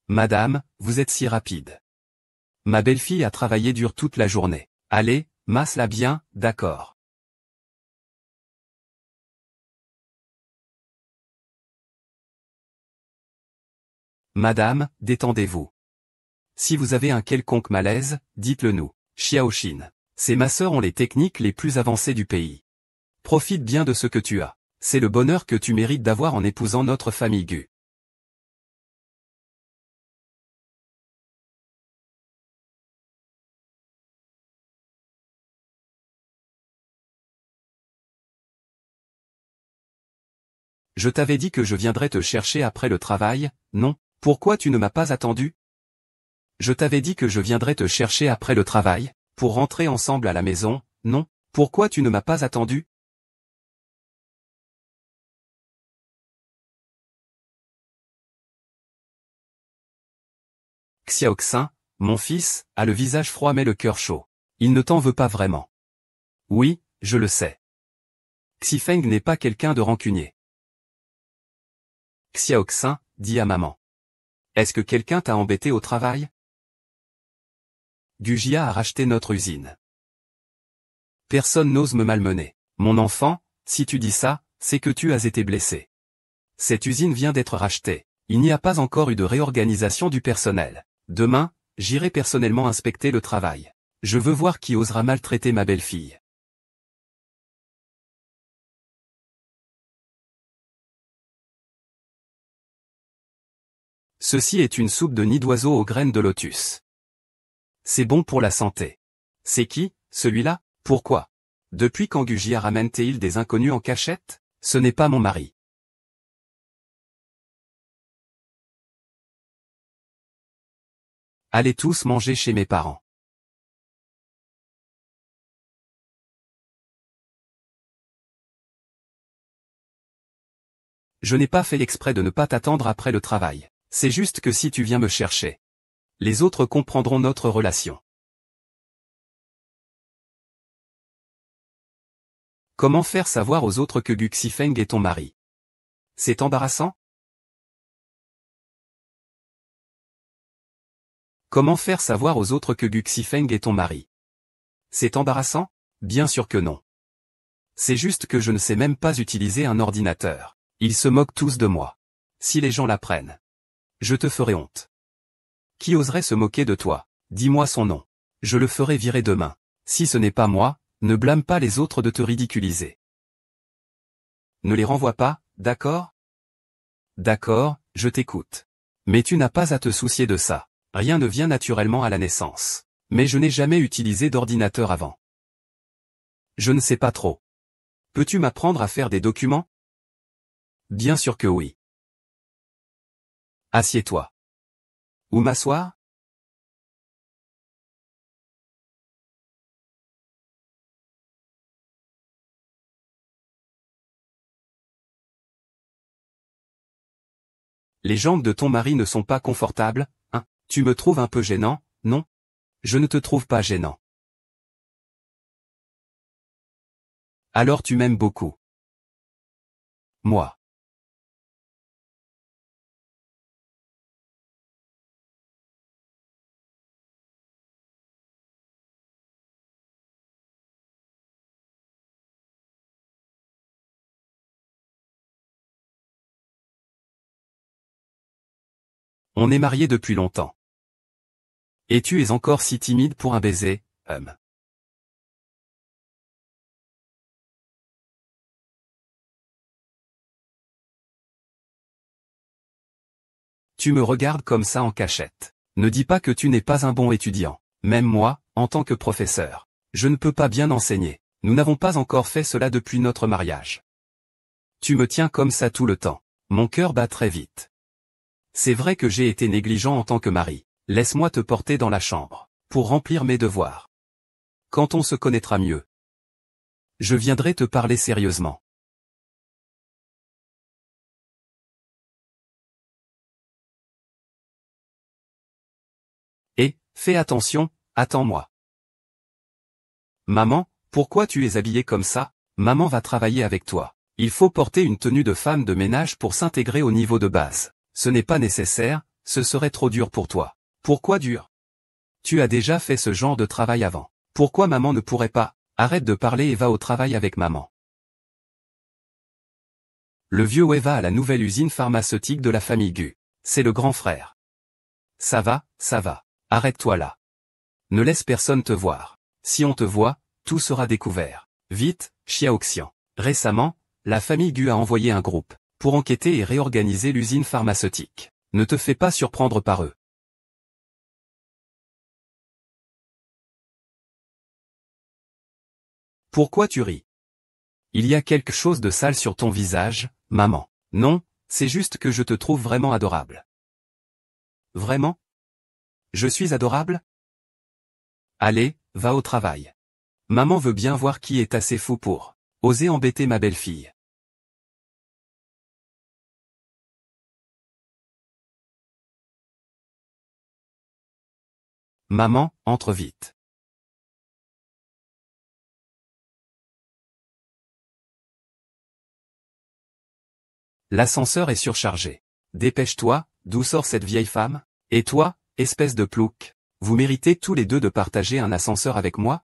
Madame, vous êtes si rapide. Ma belle-fille a travaillé dur toute la journée. Allez, masse-la bien, d'accord. Madame, détendez-vous. Si vous avez un quelconque malaise, dites-le nous. Xiaoxin. Ces masseurs ont les techniques les plus avancées du pays. Profite bien de ce que tu as. C'est le bonheur que tu mérites d'avoir en épousant notre famille Gu. Je t'avais dit que je viendrais te chercher après le travail, non? Pourquoi tu ne m'as pas attendu? Je t'avais dit que je viendrais te chercher après le travail, pour rentrer ensemble à la maison, non? Pourquoi tu ne m'as pas attendu? Xiaoxin, mon fils, a le visage froid mais le cœur chaud. Il ne t'en veut pas vraiment. Oui, je le sais. Xifeng n'est pas quelqu'un de rancunier. Xiaoxin, dit à maman. Est-ce que quelqu'un t'a embêté au travail? Gujia a racheté notre usine. Personne n'ose me malmener. Mon enfant, si tu dis ça, c'est que tu as été blessé. Cette usine vient d'être rachetée. Il n'y a pas encore eu de réorganisation du personnel. Demain, j'irai personnellement inspecter le travail. Je veux voir qui osera maltraiter ma belle-fille. Ceci est une soupe de nid d'oiseau aux graines de lotus. C'est bon pour la santé. C'est qui, celui-là? Pourquoi? Depuis quand Gujia ramène-t-il des inconnus en cachette? Ce n'est pas mon mari. Allez tous manger chez mes parents. Je n'ai pas fait exprès de ne pas t'attendre après le travail. C'est juste que si tu viens me chercher, les autres comprendront notre relation. Comment faire savoir aux autres que Gu Xifeng est ton mari? C'est embarrassant? Comment faire savoir aux autres que Gu Xifeng est ton mari? C'est embarrassant? Bien sûr que non. C'est juste que je ne sais même pas utiliser un ordinateur. Ils se moquent tous de moi. Si les gens l'apprennent, je te ferai honte. Qui oserait se moquer de toi? Dis-moi son nom. Je le ferai virer demain. Si ce n'est pas moi, ne blâme pas les autres de te ridiculiser. Ne les renvoie pas, d'accord? D'accord, je t'écoute. Mais tu n'as pas à te soucier de ça. Rien ne vient naturellement à la naissance. Mais je n'ai jamais utilisé d'ordinateur avant. Je ne sais pas trop. Peux-tu m'apprendre à faire des documents? Bien sûr que oui. Assieds-toi. Où m'asseoir? Les jambes de ton mari ne sont pas confortables, hein? Tu me trouves un peu gênant, non? Je ne te trouve pas gênant. Alors tu m'aimes beaucoup. Moi. On est mariés depuis longtemps. Et tu es encore si timide pour un baiser, Tu me regardes comme ça en cachette. Ne dis pas que tu n'es pas un bon étudiant. Même moi, en tant que professeur, je ne peux pas bien enseigner. Nous n'avons pas encore fait cela depuis notre mariage. Tu me tiens comme ça tout le temps. Mon cœur bat très vite. C'est vrai que j'ai été négligent en tant que mari. Laisse-moi te porter dans la chambre, pour remplir mes devoirs. Quand on se connaîtra mieux, je viendrai te parler sérieusement. Et, fais attention, attends-moi. Maman, pourquoi tu es habillée comme ça? Maman va travailler avec toi. Il faut porter une tenue de femme de ménage pour s'intégrer au niveau de base. Ce n'est pas nécessaire, ce serait trop dur pour toi. Pourquoi dur? Tu as déjà fait ce genre de travail avant. Pourquoi maman ne pourrait pas? Arrête de parler et va au travail avec maman. Le vieux Wei va à la nouvelle usine pharmaceutique de la famille Gu. C'est le grand frère. Ça va, arrête-toi là. Ne laisse personne te voir. Si on te voit, tout sera découvert. Vite, Xiaoxian. Récemment, la famille Gu a envoyé un groupe pour enquêter et réorganiser l'usine pharmaceutique. Ne te fais pas surprendre par eux. Pourquoi tu ris? Il y a quelque chose de sale sur ton visage, maman. Non, c'est juste que je te trouve vraiment adorable. Vraiment? Je suis adorable? Allez, va au travail. Maman veut bien voir qui est assez fou pour oser embêter ma belle-fille. Maman, entre vite. L'ascenseur est surchargé. Dépêche-toi, d'où sort cette vieille femme? Et toi, espèce de plouc, vous méritez tous les deux de partager un ascenseur avec moi?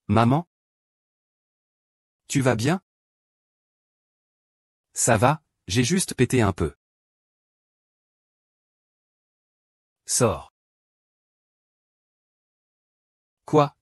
Maman? Tu vas bien? Ça va, j'ai juste pété un peu. Sors. Quoi?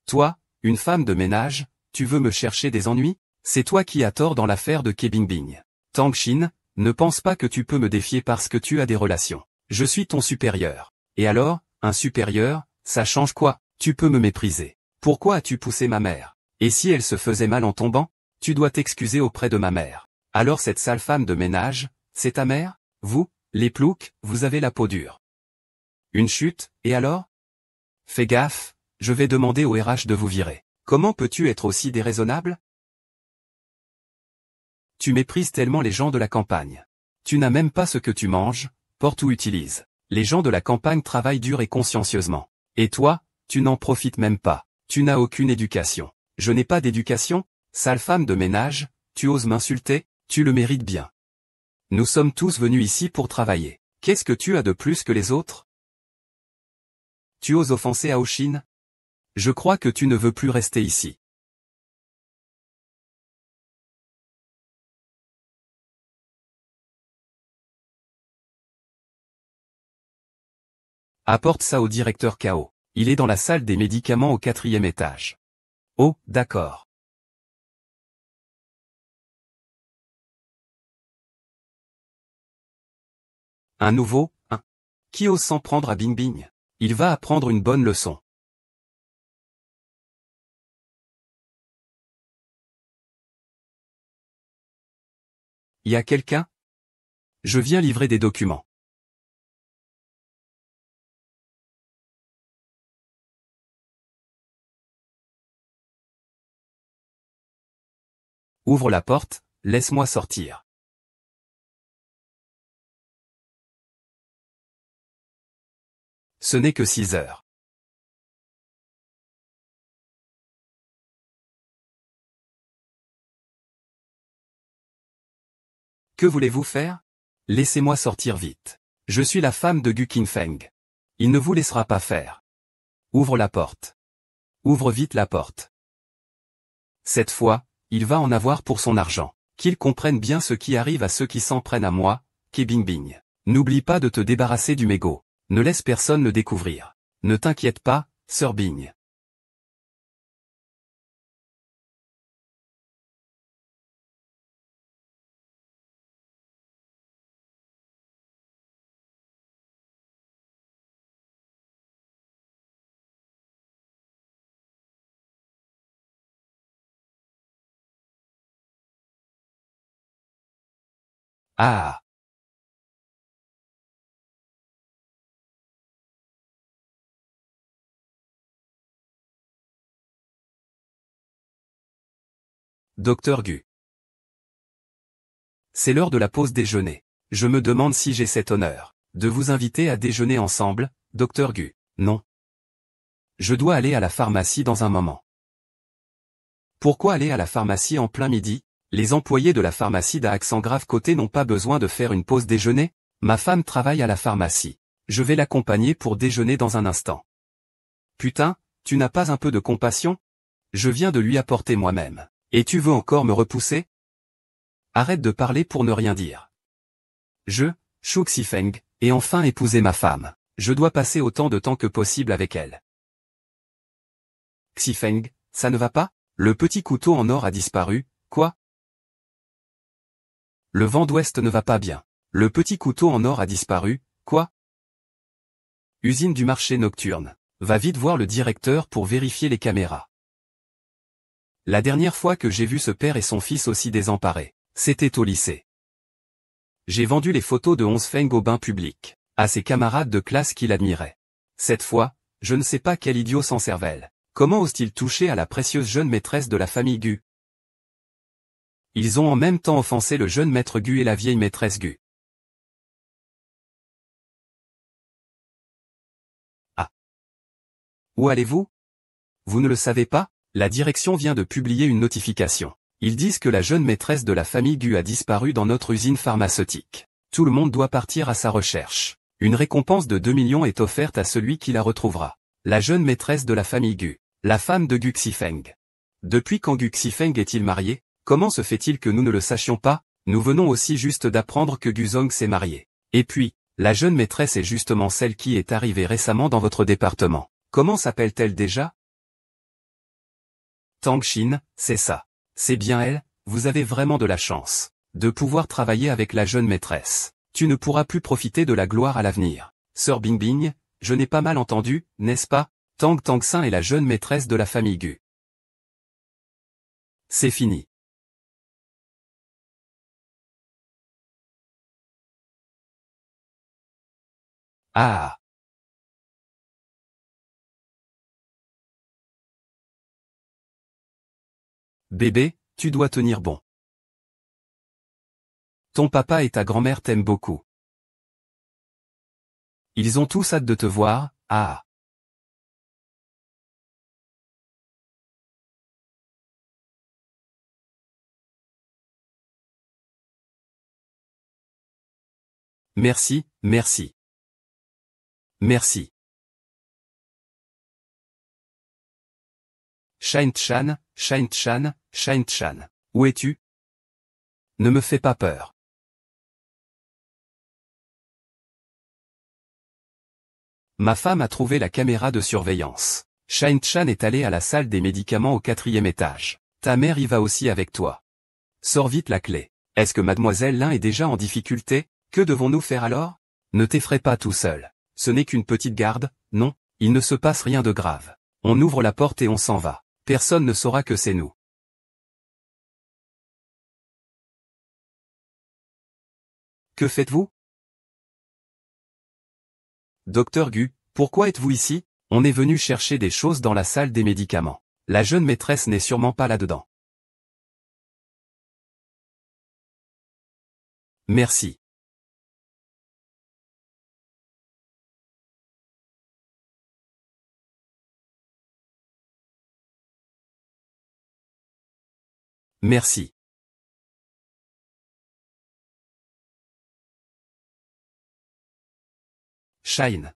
Toi, une femme de ménage, tu veux me chercher des ennuis? C'est toi qui as tort dans l'affaire de Ke Bingbing. Tang Xin, ne pense pas que tu peux me défier parce que tu as des relations. Je suis ton supérieur. Et alors, un supérieur, ça change quoi? Tu peux me mépriser. Pourquoi as-tu poussé ma mère? Et si elle se faisait mal en tombant? Tu dois t'excuser auprès de ma mère. Alors cette sale femme de ménage, c'est ta mère? Vous, les ploucs, vous avez la peau dure. Une chute, et alors? Fais gaffe, je vais demander au RH de vous virer. Comment peux-tu être aussi déraisonnable? Tu méprises tellement les gens de la campagne. Tu n'as même pas ce que tu manges, portes ou utilises. Les gens de la campagne travaillent dur et consciencieusement. Et toi, tu n'en profites même pas. Tu n'as aucune éducation. Je n'ai pas d'éducation? Sale femme de ménage, tu oses m'insulter? Tu le mérites bien. Nous sommes tous venus ici pour travailler. Qu'est-ce que tu as de plus que les autres? Tu oses offenser Hao Xin? Je crois que tu ne veux plus rester ici. Apporte ça au directeur Kao. Il est dans la salle des médicaments au 4e étage. Oh, d'accord. Un nouveau, un. Qui ose s'en prendre à Bing Bing? Il va apprendre une bonne leçon. Y a quelqu'un? Je viens livrer des documents. Ouvre la porte, laisse-moi sortir. Ce n'est que 6 heures. Que voulez-vous faire? Laissez-moi sortir vite. Je suis la femme de Gu Qinfeng. Il ne vous laissera pas faire. Ouvre la porte. Ouvre vite la porte. Cette fois, il va en avoir pour son argent. Qu'il comprenne bien ce qui arrive à ceux qui s'en prennent à moi, Ke Bingbing. N'oublie pas de te débarrasser du mégot. Ne laisse personne le découvrir. Ne t'inquiète pas, Sir Bing. Ah. Docteur Gu. C'est l'heure de la pause déjeuner. Je me demande si j'ai cet honneur de vous inviter à déjeuner ensemble, Docteur Gu. Non. Je dois aller à la pharmacie dans un moment. Pourquoi aller à la pharmacie en plein midi? Les employés de la pharmacie d'Accent Grave Côté n'ont pas besoin de faire une pause déjeuner? Ma femme travaille à la pharmacie. Je vais l'accompagner pour déjeuner dans un instant. Putain, tu n'as pas un peu de compassion? Je viens de lui apporter moi-même. Et tu veux encore me repousser? Arrête de parler pour ne rien dire. Shu Xifeng, ai enfin épousé ma femme. Je dois passer autant de temps que possible avec elle. Xifeng, ça ne va pas? Le petit couteau en or a disparu, quoi? Le vent d'ouest ne va pas bien. Le petit couteau en or a disparu, quoi? Usine du marché nocturne. Va vite voir le directeur pour vérifier les caméras. La dernière fois que j'ai vu ce père et son fils aussi désemparés, c'était au lycée. J'ai vendu les photos de 11 Feng au bain public, à ses camarades de classe qui l'admiraient. Cette fois, je ne sais pas quel idiot sans cervelle. Comment ose-t-il toucher à la précieuse jeune maîtresse de la famille Gu? Ils ont en même temps offensé le jeune maître Gu et la vieille maîtresse Gu. Ah. Où allez-vous? Vous ne le savez pas? La direction vient de publier une notification. Ils disent que la jeune maîtresse de la famille Gu a disparu dans notre usine pharmaceutique. Tout le monde doit partir à sa recherche. Une récompense de 2 millions est offerte à celui qui la retrouvera. La jeune maîtresse de la famille Gu. La femme de Gu Xifeng. Depuis quand Gu Xifeng est-il marié? Comment se fait-il que nous ne le sachions pas? Nous venons aussi juste d'apprendre que Gu Zong s'est marié. Et puis, la jeune maîtresse est justement celle qui est arrivée récemment dans votre département. Comment s'appelle-t-elle déjà? Tang Xin, c'est ça. C'est bien elle, vous avez vraiment de la chance de pouvoir travailler avec la jeune maîtresse. Tu ne pourras plus profiter de la gloire à l'avenir. Sœur Bingbing, je n'ai pas mal entendu, n'est-ce pas? Tang Tangxin est la jeune maîtresse de la famille Gu. C'est fini. Ah. Bébé, tu dois tenir bon. Ton papa et ta grand-mère t'aiment beaucoup. Ils ont tous hâte de te voir, ah. Merci, merci. Merci. Shine Chan, Shine Chan, Shine Chan. Où es-tu? Ne me fais pas peur. Ma femme a trouvé la caméra de surveillance. Shine Chan est allé à la salle des médicaments au 4e étage. Ta mère y va aussi avec toi. Sors vite la clé. Est-ce que mademoiselle Lin est déjà en difficulté? Que devons-nous faire alors? Ne t'effraie pas tout seul. Ce n'est qu'une petite garde, non, il ne se passe rien de grave. On ouvre la porte et on s'en va. Personne ne saura que c'est nous. Que faites-vous? Docteur Gu, pourquoi êtes-vous ici? On est venu chercher des choses dans la salle des médicaments. La jeune maîtresse n'est sûrement pas là-dedans. Merci. Merci. Shine.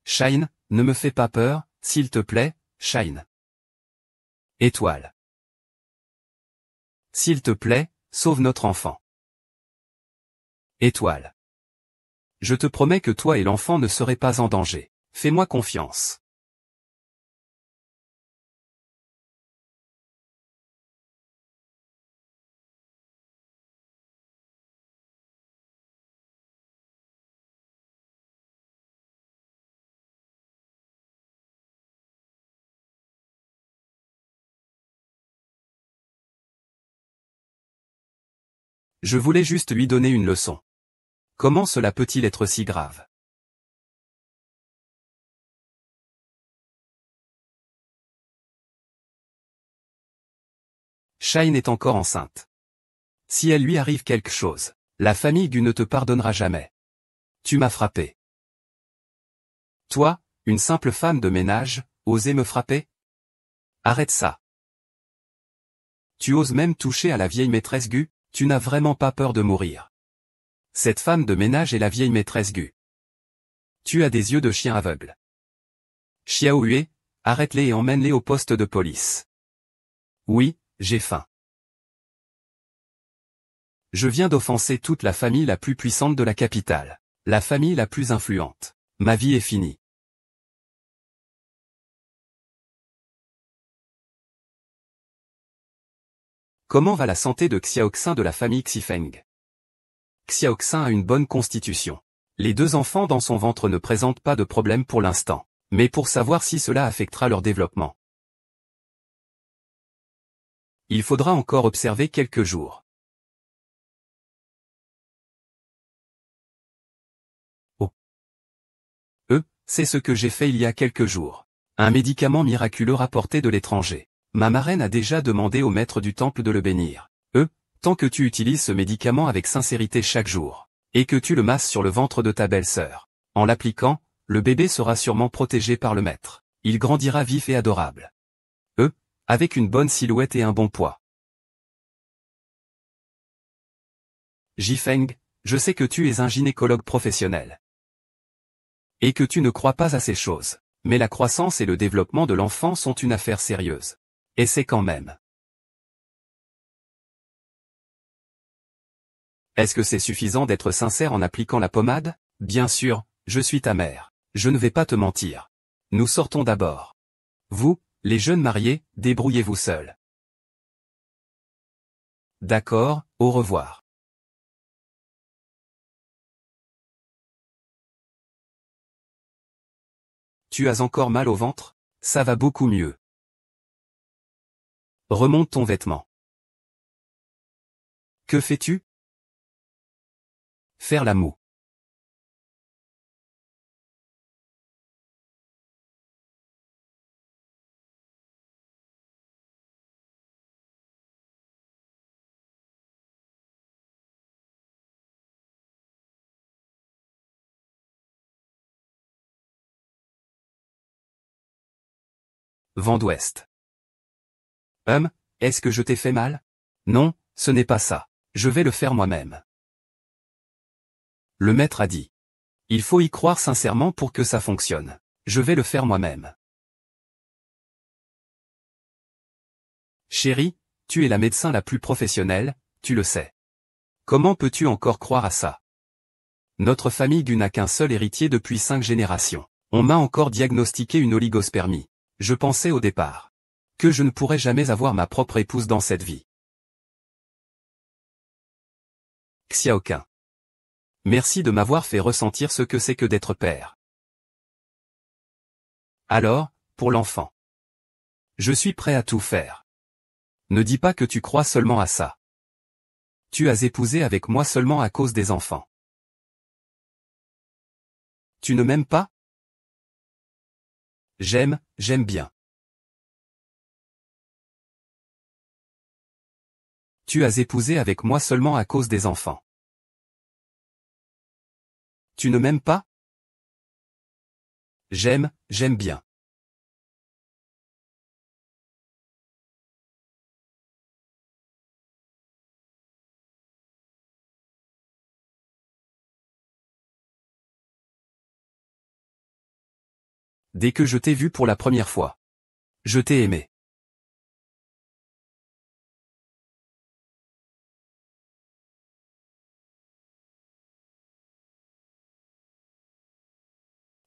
Shine, ne me fais pas peur, s'il te plaît, Shine. Étoile. S'il te plaît, sauve notre enfant. Étoile. Je te promets que toi et l'enfant ne serez pas en danger. Fais-moi confiance. Je voulais juste lui donner une leçon. Comment cela peut-il être si grave? Shine est encore enceinte. Si elle lui arrive quelque chose, la famille Gu ne te pardonnera jamais. Tu m'as frappé. Toi, une simple femme de ménage, oser me frapper? Arrête ça. Tu oses même toucher à la vieille maîtresse Gu, tu n'as vraiment pas peur de mourir. Cette femme de ménage est la vieille maîtresse Gu. Tu as des yeux de chien aveugle. Xiao Hue, arrête-les et emmène-les au poste de police. Oui, j'ai faim. Je viens d'offenser toute la famille la plus puissante de la capitale. La famille la plus influente. Ma vie est finie. Comment va la santé de Xiaoxin de la famille Xifeng? Xiaoxin a une bonne constitution. Les 2 enfants dans son ventre ne présentent pas de problème pour l'instant, mais pour savoir si cela affectera leur développement, il faudra encore observer quelques jours. C'est ce que j'ai fait il y a quelques jours. Un médicament miraculeux rapporté de l'étranger. Ma marraine a déjà demandé au maître du temple de le bénir. Tant que tu utilises ce médicament avec sincérité chaque jour, et que tu le masses sur le ventre de ta belle-sœur, en l'appliquant, le bébé sera sûrement protégé par le maître. Il grandira vif et adorable. Avec une bonne silhouette et un bon poids. Jifeng, je sais que tu es un gynécologue professionnel. Et que tu ne crois pas à ces choses. Mais la croissance et le développement de l'enfant sont une affaire sérieuse. Et c'est quand même. Est-ce que c'est suffisant d'être sincère en appliquant la pommade? Bien sûr, je suis ta mère. Je ne vais pas te mentir. Nous sortons d'abord. Vous, les jeunes mariés, débrouillez-vous seuls. D'accord, au revoir. Tu as encore mal au ventre? Ça va beaucoup mieux. Remonte ton vêtement. Que fais-tu? Faire la moue. Vent d'ouest. Est-ce que je t'ai fait mal? Non, ce n'est pas ça. Je vais le faire moi-même. Le maître a dit. Il faut y croire sincèrement pour que ça fonctionne. Je vais le faire moi-même. Chérie, tu es la médecin la plus professionnelle, tu le sais. Comment peux-tu encore croire à ça? Notre famille Gu n'a qu'un seul héritier depuis 5 générations. On m'a encore diagnostiqué une oligospermie. Je pensais au départ que je ne pourrais jamais avoir ma propre épouse dans cette vie. Xiaoqin. Merci de m'avoir fait ressentir ce que c'est que d'être père. Alors, pour l'enfant. Je suis prêt à tout faire. Ne dis pas que tu crois seulement à ça. Tu as épousé avec moi seulement à cause des enfants. Tu ne m'aimes pas? J'aime bien. Tu as épousé avec moi seulement à cause des enfants. Tu ne m'aimes pas? J'aime bien. Dès que je t'ai vu pour la première fois. Je t'ai aimé.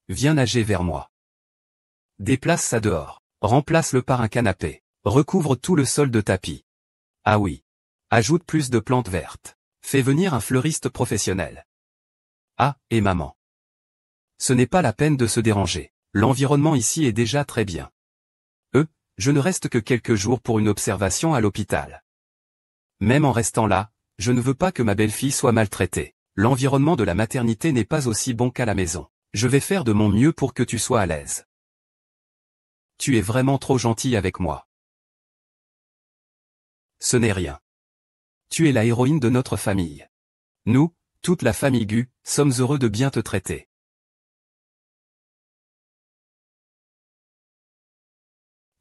Viens nager vers moi. Déplace ça dehors. Remplace-le par un canapé. Recouvre tout le sol de tapis. Ah oui. Ajoute plus de plantes vertes. Fais venir un fleuriste professionnel. Ah, et maman. Ce n'est pas la peine de se déranger. L'environnement ici est déjà très bien. Je ne reste que quelques jours pour une observation à l'hôpital. Même en restant là, Je ne veux pas que ma belle-fille soit maltraitée. L'environnement de la maternité n'est pas aussi bon qu'à la maison. Je vais faire de mon mieux pour que tu sois à l'aise. Tu es vraiment trop gentil avec moi. Ce n'est rien. Tu es la héroïne de notre famille. Nous, toute la famille Gu, sommes heureux de bien te traiter.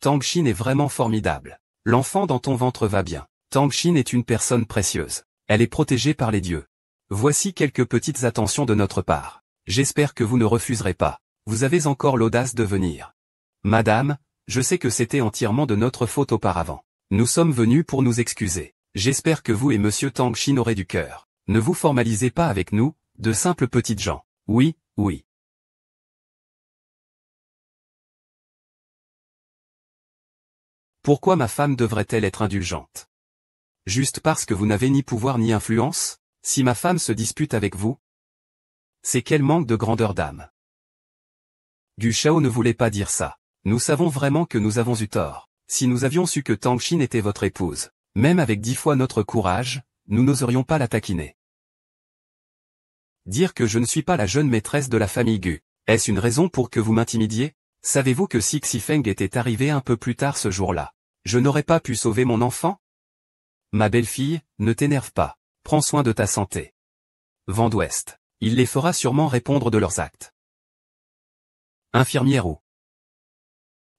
Tang-Shin est vraiment formidable. L'enfant dans ton ventre va bien. Tang-Shin est une personne précieuse. Elle est protégée par les dieux. Voici quelques petites attentions de notre part. J'espère que vous ne refuserez pas. Vous avez encore l'audace de venir. Madame, je sais que c'était entièrement de notre faute auparavant. Nous sommes venus pour nous excuser. J'espère que vous et monsieur Tang-Shin aurez du cœur. Ne vous formalisez pas avec nous, de simples petites gens. Oui, oui. Pourquoi ma femme devrait-elle être indulgente? Juste parce que vous n'avez ni pouvoir ni influence? Si ma femme se dispute avec vous? C'est quel manque de grandeur d'âme. Gu Shao ne voulait pas dire ça. Nous savons vraiment que nous avons eu tort. Si nous avions su que Tang-Shin était votre épouse, même avec 10 fois notre courage, nous n'oserions pas la taquiner. Dire que je ne suis pas la jeune maîtresse de la famille Gu, est-ce une raison pour que vous m'intimidiez? Savez-vous que si Xifeng était arrivé un peu plus tard ce jour-là, je n'aurais pas pu sauver mon enfant? Ma belle-fille, ne t'énerve pas. Prends soin de ta santé. Vent d'Ouest. Il les fera sûrement répondre de leurs actes. Infirmière ou?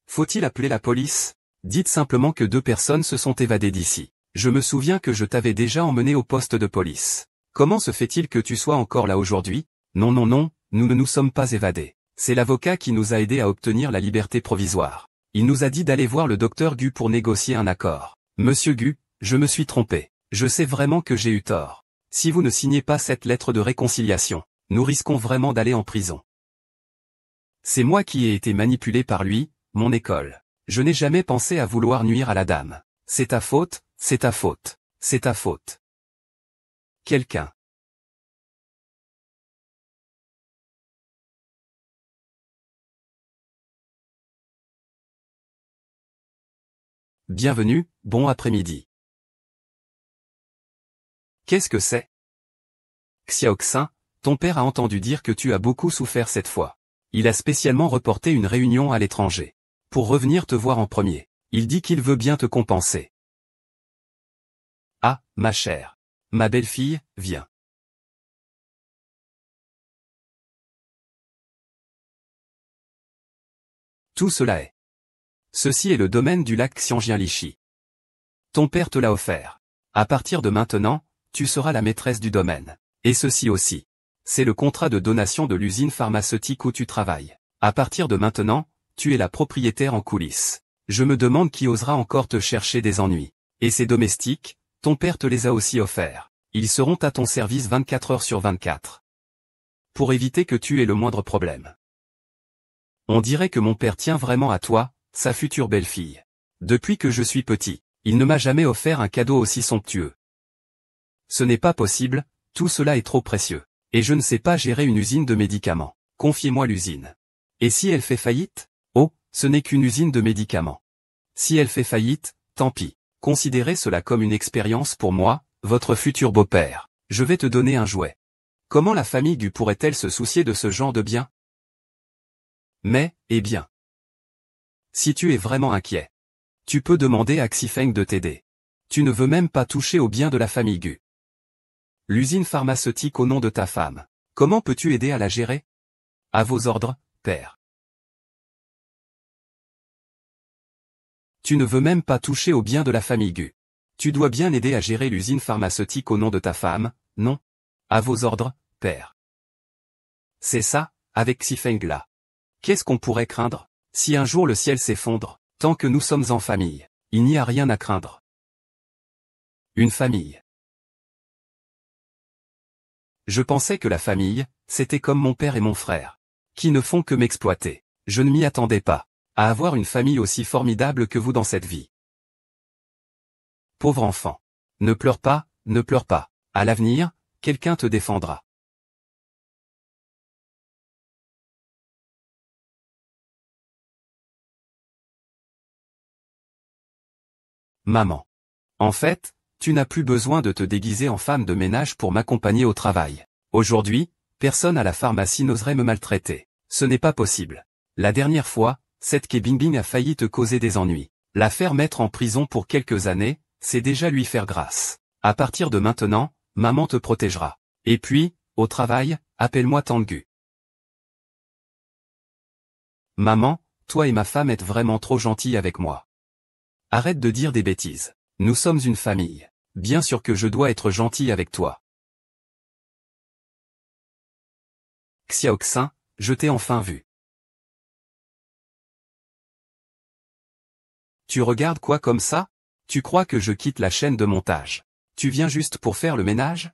Faut-il appeler la police? Dites simplement que 2 personnes se sont évadées d'ici. Je me souviens que je t'avais déjà emmené au poste de police. Comment se fait-il que tu sois encore là aujourd'hui? Non non non, nous ne nous sommes pas évadés. C'est l'avocat qui nous a aidés à obtenir la liberté provisoire. Il nous a dit d'aller voir le docteur Gu pour négocier un accord. Monsieur Gu, je me suis trompé. Je sais vraiment que j'ai eu tort. Si vous ne signez pas cette lettre de réconciliation, nous risquons vraiment d'aller en prison. C'est moi qui ai été manipulé par lui, mon école. Je n'ai jamais pensé à vouloir nuire à la dame. C'est ta faute, c'est ta faute, c'est ta faute. Quelqu'un. Bienvenue, bon après-midi. Qu'est-ce que c'est? Xiaoxin, ton père a entendu dire que tu as beaucoup souffert cette fois. Il a spécialement reporté une réunion à l'étranger. Pour revenir te voir en premier. Il dit qu'il veut bien te compenser. Ah, ma chère. Ma belle-fille, viens. Tout cela est. Ceci est le domaine du lac Xianjian-Lichi. Ton père te l'a offert. À partir de maintenant, tu seras la maîtresse du domaine. Et ceci aussi. C'est le contrat de donation de l'usine pharmaceutique où tu travailles. À partir de maintenant, tu es la propriétaire en coulisses. Je me demande qui osera encore te chercher des ennuis. Et ces domestiques, ton père te les a aussi offerts. Ils seront à ton service 24 heures sur 24. Pour éviter que tu aies le moindre problème. On dirait que mon père tient vraiment à toi, sa future belle-fille. Depuis que je suis petit, il ne m'a jamais offert un cadeau aussi somptueux. Ce n'est pas possible, tout cela est trop précieux. Et je ne sais pas gérer une usine de médicaments. Confiez-moi l'usine. Et si elle fait faillite? Oh, ce n'est qu'une usine de médicaments. Si elle fait faillite, tant pis. Considérez cela comme une expérience pour moi, votre futur beau-père. Je vais te donner un jouet. Comment la famille Gu pourrait-elle se soucier de ce genre de bien? Mais, eh bien. Si tu es vraiment inquiet, tu peux demander à Xifeng de t'aider. Tu ne veux même pas toucher au bien de la famille Gu. L'usine pharmaceutique au nom de ta femme. Comment peux-tu aider à la gérer? À vos ordres, père. Tu ne veux même pas toucher au bien de la famille Gu. Tu dois bien aider à gérer l'usine pharmaceutique au nom de ta femme, non? À vos ordres, père. C'est ça, avec Xifeng là. Qu'est-ce qu'on pourrait craindre? Si un jour le ciel s'effondre, tant que nous sommes en famille, il n'y a rien à craindre. Une famille. Je pensais que la famille, c'était comme mon père et mon frère, qui ne font que m'exploiter. Je ne m'y attendais pas, à avoir une famille aussi formidable que vous dans cette vie. Pauvre enfant. Ne pleure pas, ne pleure pas. À l'avenir, quelqu'un te défendra. Maman. En fait, tu n'as plus besoin de te déguiser en femme de ménage pour m'accompagner au travail. Aujourd'hui, personne à la pharmacie n'oserait me maltraiter. Ce n'est pas possible. La dernière fois, cette Ke Bingbing a failli te causer des ennuis. La faire mettre en prison pour quelques années, c'est déjà lui faire grâce. À partir de maintenant, maman te protégera. Et puis, au travail, appelle-moi Tante Gu. Maman, toi et ma femme êtes vraiment trop gentils avec moi. Arrête de dire des bêtises. Nous sommes une famille. Bien sûr que je dois être gentil avec toi. Xiaoxin, je t'ai enfin vu. Tu regardes quoi comme ça? Tu crois que je quitte la chaîne de montage? Tu viens juste pour faire le ménage?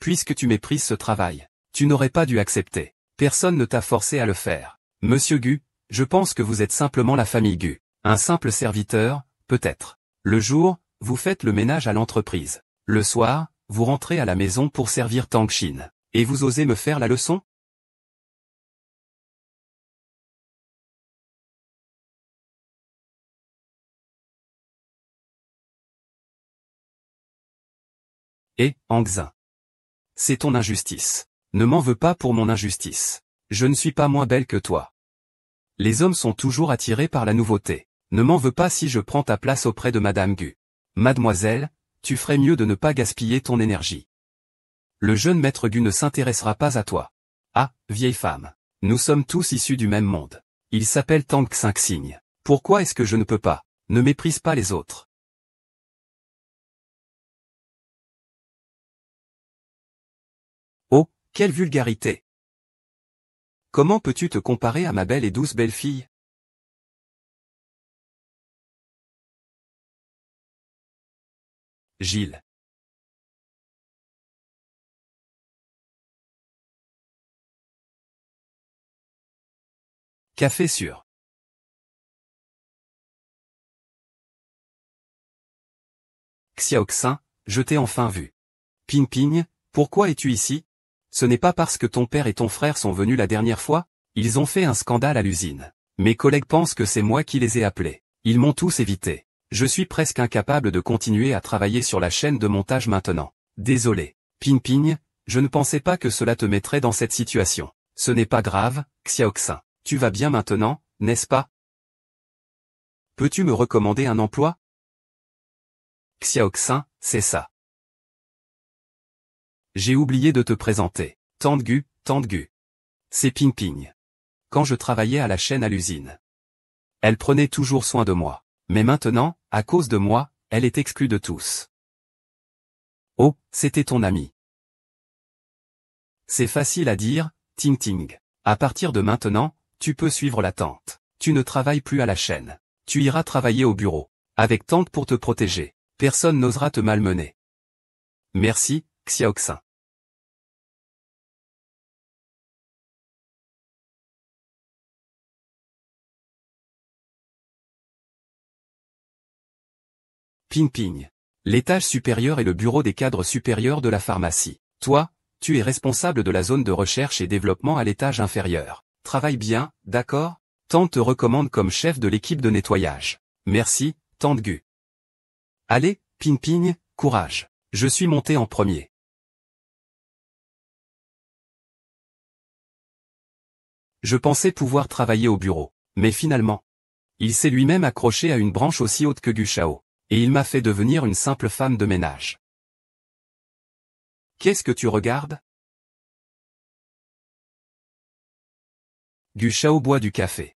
Puisque tu méprises ce travail, tu n'aurais pas dû accepter. Personne ne t'a forcé à le faire. Monsieur Gu, je pense que vous êtes simplement la famille Gu. Un simple serviteur, peut-être. Le jour, vous faites le ménage à l'entreprise. Le soir, vous rentrez à la maison pour servir Tang Xin. Et vous osez me faire la leçon? Et, Hangzin. C'est ton injustice. Ne m'en veux pas pour mon injustice. Je ne suis pas moins belle que toi. Les hommes sont toujours attirés par la nouveauté. Ne m'en veux pas si je prends ta place auprès de Madame Gu. Mademoiselle, tu ferais mieux de ne pas gaspiller ton énergie. Le jeune maître Gu ne s'intéressera pas à toi. Ah, vieille femme. Nous sommes tous issus du même monde. Il s'appelle Tang Xing. Pourquoi est-ce que je ne peux pas? Ne méprise pas les autres. Oh, quelle vulgarité! Comment peux-tu te comparer à ma belle et douce belle-fille? Gilles. Café sûr. Xiaoxin, je t'ai enfin vu. Ping Ping, pourquoi es-tu ici? Ce n'est pas parce que ton père et ton frère sont venus la dernière fois? Ils ont fait un scandale à l'usine. Mes collègues pensent que c'est moi qui les ai appelés. Ils m'ont tous évité. Je suis presque incapable de continuer à travailler sur la chaîne de montage maintenant. Désolé. Ping Ping, je ne pensais pas que cela te mettrait dans cette situation. Ce n'est pas grave, Xiaoxin. Tu vas bien maintenant, n'est-ce pas? Peux-tu me recommander un emploi? Xiaoxin, c'est ça. J'ai oublié de te présenter. Tante Gu, Tante Gu. C'est Ping Ping. Quand je travaillais à la chaîne à l'usine, elle prenait toujours soin de moi. Mais maintenant, à cause de moi, elle est exclue de tous. Oh, c'était ton ami. C'est facile à dire, Ting Ting. À partir de maintenant, tu peux suivre la tante. Tu ne travailles plus à la chaîne. Tu iras travailler au bureau. Avec tante pour te protéger. Personne n'osera te malmener. Merci, Xiaoxin. Ping Ping. L'étage supérieur est le bureau des cadres supérieurs de la pharmacie. Toi, tu es responsable de la zone de recherche et développement à l'étage inférieur. Travaille bien, d'accord? Tante te recommande comme chef de l'équipe de nettoyage. Merci, Tante Gu. Allez, Ping Ping, courage. Je suis monté en premier. Je pensais pouvoir travailler au bureau, mais finalement, il s'est lui-même accroché à une branche aussi haute que Gu Shao. Et il m'a fait devenir une simple femme de ménage. Qu'est-ce que tu regardes? Gu Shao boit du café.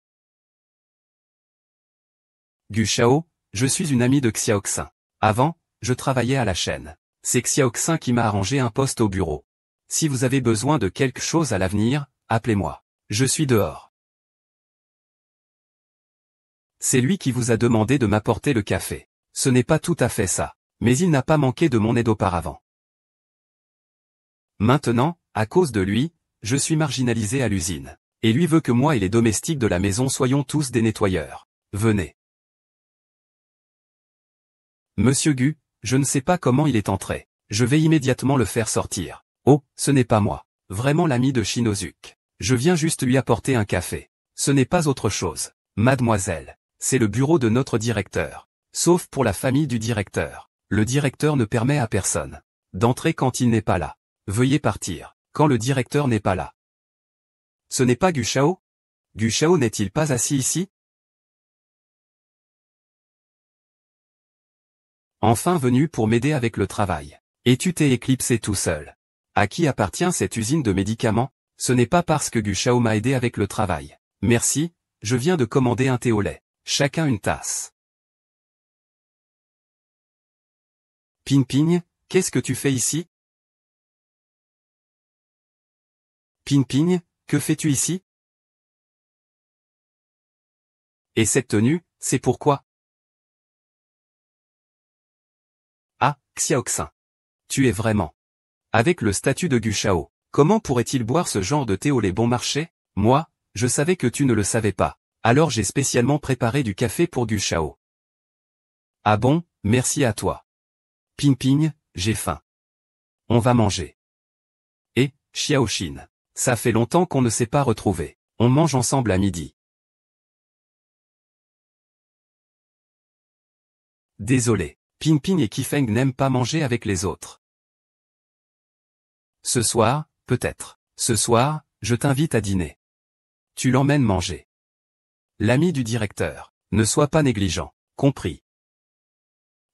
Gu Shao, je suis une amie de Xiaoxin. Avant, je travaillais à la chaîne. C'est Xiaoxin qui m'a arrangé un poste au bureau. Si vous avez besoin de quelque chose à l'avenir, appelez-moi. Je suis dehors. C'est lui qui vous a demandé de m'apporter le café. Ce n'est pas tout à fait ça, mais il n'a pas manqué de mon aide auparavant. Maintenant, à cause de lui, je suis marginalisé à l'usine. Et lui veut que moi et les domestiques de la maison soyons tous des nettoyeurs. Venez. Monsieur Gu, je ne sais pas comment il est entré. Je vais immédiatement le faire sortir. Oh, ce n'est pas moi. Vraiment l'ami de Shinozuke. Je viens juste lui apporter un café. Ce n'est pas autre chose. Mademoiselle, c'est le bureau de notre directeur. Sauf pour la famille du directeur. Le directeur ne permet à personne d'entrer quand il n'est pas là. Veuillez partir quand le directeur n'est pas là. Ce n'est pas Gu Shao? Gu Shao n'est-il pas assis ici? Enfin venu pour m'aider avec le travail. Et tu t'es éclipsé tout seul. À qui appartient cette usine de médicaments? Ce n'est pas parce que Gu Shao m'a aidé avec le travail. Merci, je viens de commander un thé au lait. Chacun une tasse. Ping Ping, qu'est-ce que tu fais ici? Ping Ping, que fais-tu ici? Et cette tenue, c'est pourquoi? Ah, Xiaoxin. Tu es vraiment. Avec le statut de Gu Shao, comment pourrait-il boire ce genre de thé au lait bon marché? Moi, je savais que tu ne le savais pas. Alors j'ai spécialement préparé du café pour Gu Shao. Ah bon, merci à toi. Ping Ping, j'ai faim. On va manger. Et, Xiaoxin, ça fait longtemps qu'on ne s'est pas retrouvés. On mange ensemble à midi. Désolé, Ping Ping et Qifeng n'aiment pas manger avec les autres. Ce soir, peut-être. Ce soir, je t'invite à dîner. Tu l'emmènes manger. L'ami du directeur. Ne sois pas négligent. Compris.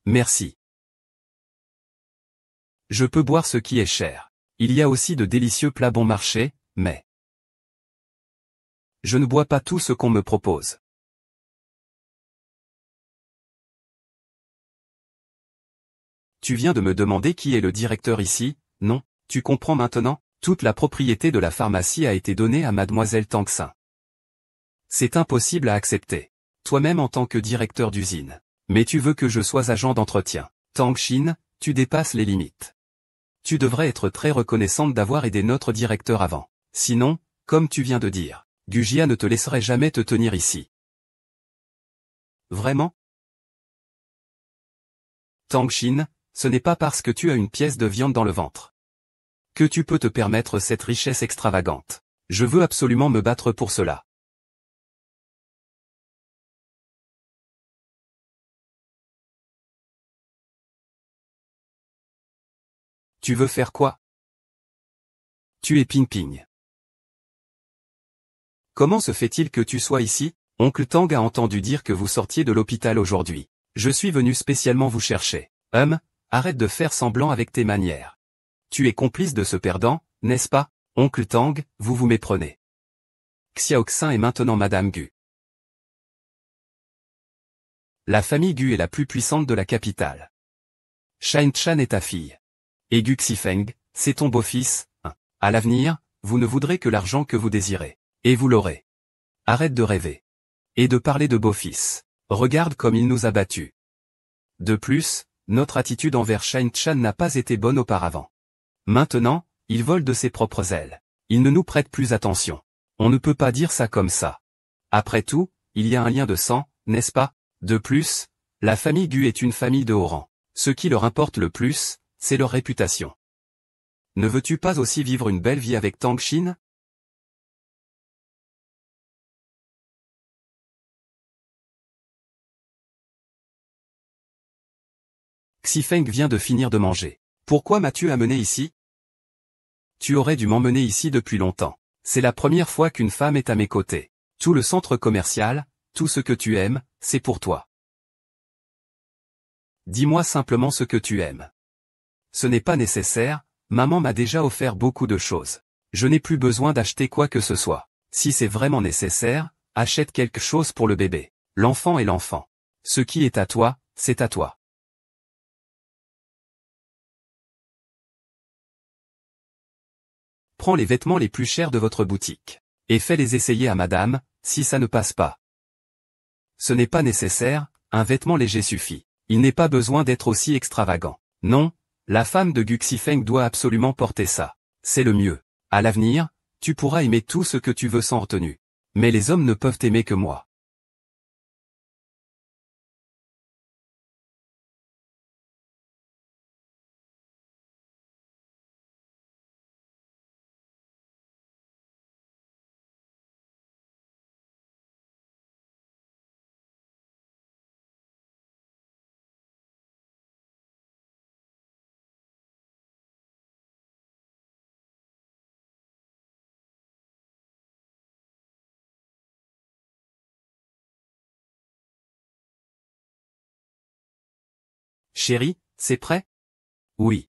Merci. Je peux boire ce qui est cher. Il y a aussi de délicieux plats bon marché, mais je ne bois pas tout ce qu'on me propose. Tu viens de me demander qui est le directeur ici, non? Tu comprends maintenant? Toute la propriété de la pharmacie a été donnée à mademoiselle Tangxin. C'est impossible à accepter. Toi-même en tant que directeur d'usine. Mais tu veux que je sois agent d'entretien. Tangxin, tu dépasses les limites. Tu devrais être très reconnaissante d'avoir aidé notre directeur avant. Sinon, comme tu viens de dire, Gu Jia ne te laisserait jamais te tenir ici. Vraiment? Tangxin, ce n'est pas parce que tu as une pièce de viande dans le ventre que tu peux te permettre cette richesse extravagante. Je veux absolument me battre pour cela. Tu veux faire quoi? Tu es Ping Ping. Comment se fait-il que tu sois ici? Oncle Tang a entendu dire que vous sortiez de l'hôpital aujourd'hui. Je suis venu spécialement vous chercher. Arrête de faire semblant avec tes manières. Tu es complice de ce perdant, n'est-ce pas? Oncle Tang, vous vous méprenez. Xiaoxin est maintenant Madame Gu. La famille Gu est la plus puissante de la capitale. Shine Chan est ta fille. Et Gu Xifeng, c'est ton beau-fils. À l'avenir, vous ne voudrez que l'argent que vous désirez. Et vous l'aurez. Arrête de rêver. Et de parler de beau-fils. Regarde comme il nous a battus. De plus, notre attitude envers Shine Chan n'a pas été bonne auparavant. Maintenant, il vole de ses propres ailes. Il ne nous prête plus attention. On ne peut pas dire ça comme ça. Après tout, il y a un lien de sang, n'est-ce pas? De plus, la famille Gu est une famille de haut rang. Ce qui leur importe le plus, c'est leur réputation. Ne veux-tu pas aussi vivre une belle vie avec Tangxin? Xifeng vient de finir de manger. Pourquoi m'as-tu amené ici? Tu aurais dû m'emmener ici depuis longtemps. C'est la première fois qu'une femme est à mes côtés. Tout le centre commercial, tout ce que tu aimes, c'est pour toi. Dis-moi simplement ce que tu aimes. Ce n'est pas nécessaire, maman m'a déjà offert beaucoup de choses. Je n'ai plus besoin d'acheter quoi que ce soit. Si c'est vraiment nécessaire, achète quelque chose pour le bébé. L'enfant est l'enfant. Ce qui est à toi, c'est à toi. Prends les vêtements les plus chers de votre boutique. Et fais-les essayer à madame, si ça ne passe pas. Ce n'est pas nécessaire, un vêtement léger suffit. Il n'est pas besoin d'être aussi extravagant. Non, la femme de Gu Xifeng doit absolument porter ça. C'est le mieux. À l'avenir, tu pourras aimer tout ce que tu veux sans retenue. Mais les hommes ne peuvent aimer que moi. Chérie, c'est prêt? Oui.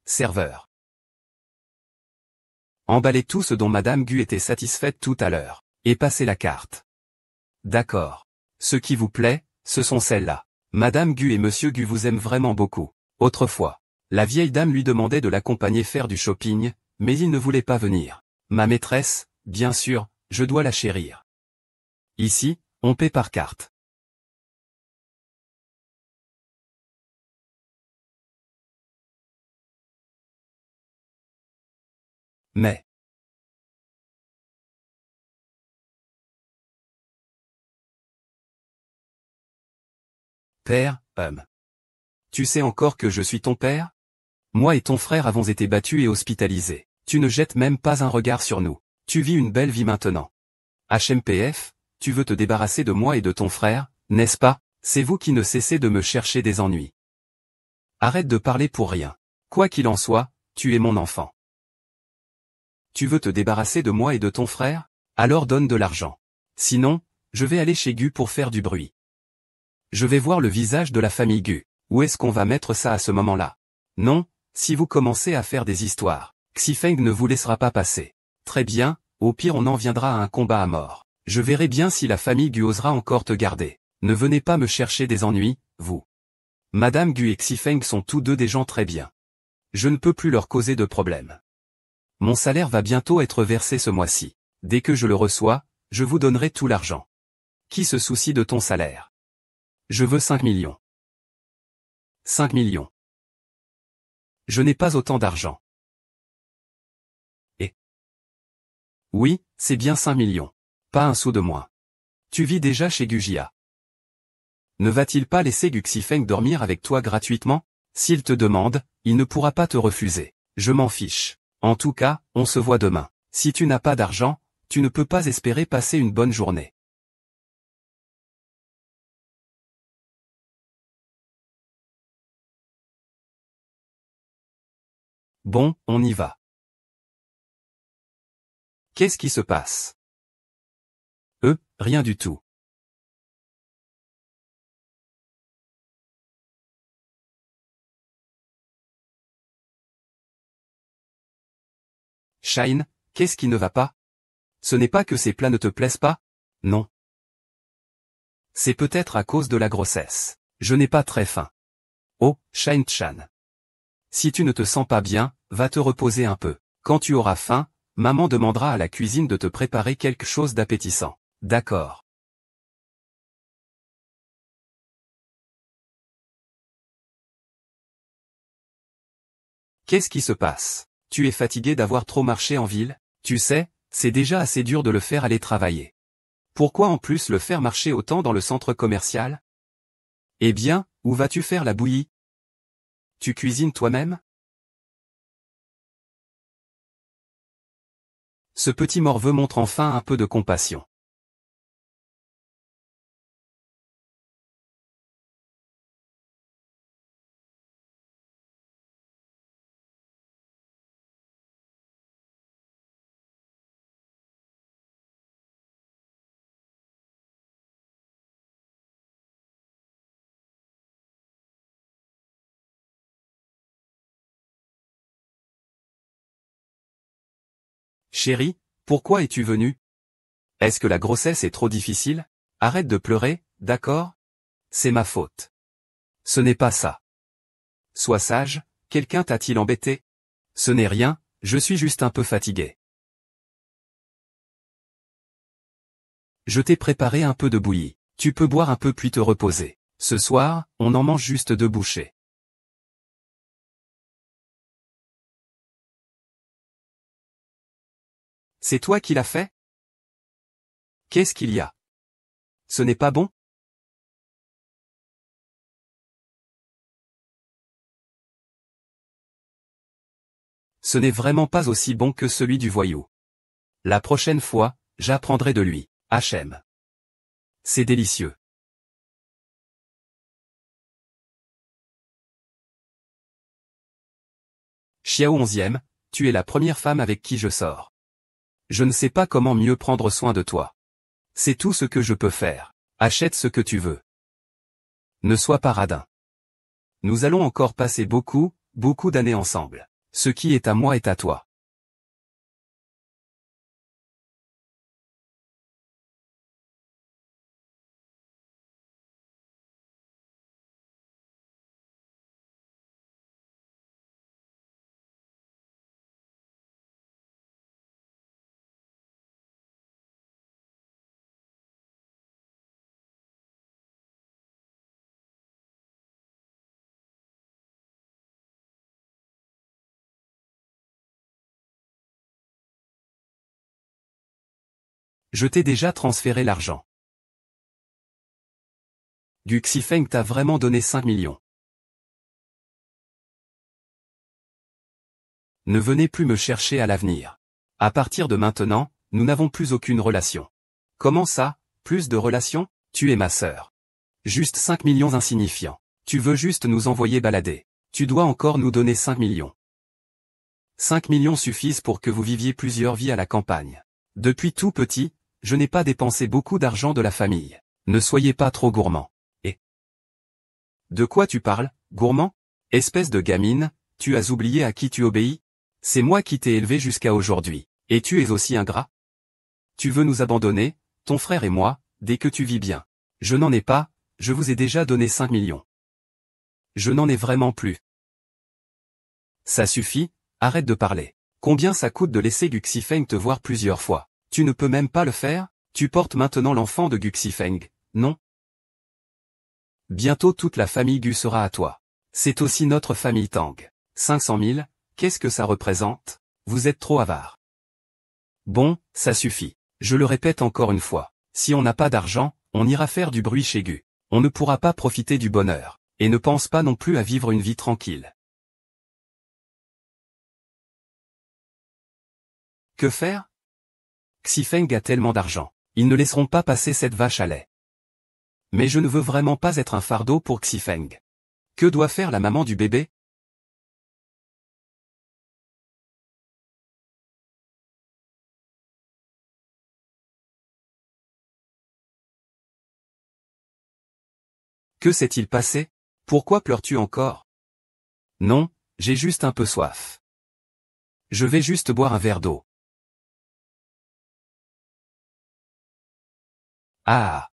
Serveur. Emballez tout ce dont Madame Gu était satisfaite tout à l'heure, et passez la carte. D'accord. Ce qui vous plaît, ce sont celles-là. Madame Gu et Monsieur Gu vous aiment vraiment beaucoup. Autrefois, la vieille dame lui demandait de l'accompagner faire du shopping, mais il ne voulait pas venir. Ma maîtresse, bien sûr, je dois la chérir. Ici, on paie par carte. Mais. Père, tu sais encore que je suis ton père? Moi et ton frère avons été battus et hospitalisés. Tu ne jettes même pas un regard sur nous. Tu vis une belle vie maintenant. HMPF, tu veux te débarrasser de moi et de ton frère, n'est-ce pas? C'est vous qui ne cessez de me chercher des ennuis. Arrête de parler pour rien. Quoi qu'il en soit, tu es mon enfant. Tu veux te débarrasser de moi et de ton frère? Alors donne de l'argent. Sinon, je vais aller chez Gu pour faire du bruit. Je vais voir le visage de la famille Gu. Où est-ce qu'on va mettre ça à ce moment-là? Non, si vous commencez à faire des histoires, Xifeng ne vous laissera pas passer. Très bien, au pire on en viendra à un combat à mort. Je verrai bien si la famille Gu osera encore te garder. Ne venez pas me chercher des ennuis, vous. Madame Gu et Xifeng sont tous deux des gens très bien. Je ne peux plus leur causer de problème. Mon salaire va bientôt être versé ce mois-ci. Dès que je le reçois, je vous donnerai tout l'argent. Qui se soucie de ton salaire? Je veux 5 millions. 5 millions. Je n'ai pas autant d'argent. Et? Oui, c'est bien 5 millions. Pas un sou de moins. Tu vis déjà chez Gujia. Ne va-t-il pas laisser Gu Xifeng dormir avec toi gratuitement? S'il te demande, il ne pourra pas te refuser. Je m'en fiche. En tout cas, on se voit demain. Si tu n'as pas d'argent, tu ne peux pas espérer passer une bonne journée. Bon, on y va. Qu'est-ce qui se passe? Rien du tout. Shine, qu'est-ce qui ne va pas? Ce n'est pas que ces plats ne te plaisent pas? Non. C'est peut-être à cause de la grossesse. Je n'ai pas très faim. Oh, Shine-chan. Si tu ne te sens pas bien, va te reposer un peu. Quand tu auras faim, maman demandera à la cuisine de te préparer quelque chose d'appétissant. D'accord. Qu'est-ce qui se passe? Tu es fatigué d'avoir trop marché en ville? Tu sais, c'est déjà assez dur de le faire aller travailler. Pourquoi en plus le faire marcher autant dans le centre commercial? Eh bien, où vas-tu faire la bouillie? Tu cuisines toi-même? Ce petit morveux montre enfin un peu de compassion. Chérie, pourquoi es-tu venue? Est-ce que la grossesse est trop difficile? Arrête de pleurer, d'accord? C'est ma faute. Ce n'est pas ça. Sois sage, quelqu'un t'a-t-il embêté? Ce n'est rien, je suis juste un peu fatigué. Je t'ai préparé un peu de bouillie. Tu peux boire un peu puis te reposer. Ce soir, on en mange juste 2 bouchées. C'est toi qui l'as fait? Qu'est-ce qu'il y a? Ce n'est pas bon? Ce n'est vraiment pas aussi bon que celui du voyou. La prochaine fois, j'apprendrai de lui. HM. C'est délicieux. Xiao 11e, tu es la première femme avec qui je sors. Je ne sais pas comment mieux prendre soin de toi. C'est tout ce que je peux faire. Achète ce que tu veux. Ne sois pas radin. Nous allons encore passer beaucoup d'années ensemble. Ce qui est à moi est à toi. Je t'ai déjà transféré l'argent. Gu Xifeng t'a vraiment donné 5 millions. Ne venez plus me chercher à l'avenir. À partir de maintenant, nous n'avons plus aucune relation. Comment ça, plus de relation? Tu es ma sœur. Juste 5 millions insignifiants. Tu veux juste nous envoyer balader. Tu dois encore nous donner 5 millions. 5 millions suffisent pour que vous viviez plusieurs vies à la campagne. Depuis tout petit, je n'ai pas dépensé beaucoup d'argent de la famille. Ne soyez pas trop gourmand. Et de quoi tu parles, gourmand? Espèce de gamine, tu as oublié à qui tu obéis? C'est moi qui t'ai élevé jusqu'à aujourd'hui. Et tu es aussi ingrat? Tu veux nous abandonner, ton frère et moi, dès que tu vis bien. Je n'en ai pas, je vous ai déjà donné 5 millions. Je n'en ai vraiment plus. Ça suffit, arrête de parler. Combien ça coûte de laisser Gu Xifeng te voir plusieurs fois? Tu ne peux même pas le faire? Tu portes maintenant l'enfant de Gu Xifeng, non? Bientôt toute la famille Gu sera à toi. C'est aussi notre famille Tang. 500 000, qu'est-ce que ça représente? Vous êtes trop avare. Bon, ça suffit. Je le répète encore une fois. Si on n'a pas d'argent, on ira faire du bruit chez Gu. On ne pourra pas profiter du bonheur. Et ne pense pas non plus à vivre une vie tranquille. Que faire? Xifeng a tellement d'argent. Ils ne laisseront pas passer cette vache à lait. Mais je ne veux vraiment pas être un fardeau pour Xifeng. Que doit faire la maman du bébé? Que s'est-il passé? Pourquoi pleures-tu encore? Non, j'ai juste un peu soif. Je vais juste boire un verre d'eau. Ah!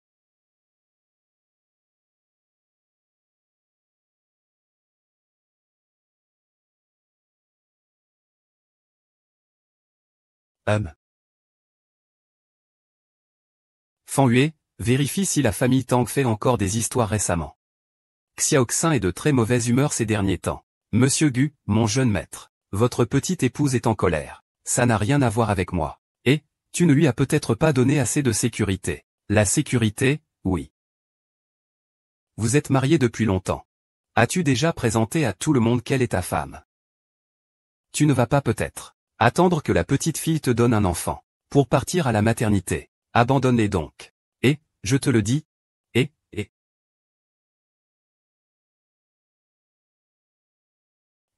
Fan Yue, vérifie si la famille Tang fait encore des histoires récemment. Xiaoxin est de très mauvaise humeur ces derniers temps. Monsieur Gu, mon jeune maître, votre petite épouse est en colère. Ça n'a rien à voir avec moi. Et, tu ne lui as peut-être pas donné assez de sécurité. La sécurité, oui. Vous êtes mariés depuis longtemps. As-tu déjà présenté à tout le monde quelle est ta femme? Tu ne vas pas peut-être attendre que la petite fille te donne un enfant pour partir à la maternité. Abandonne-les donc. Et, je te le dis, et.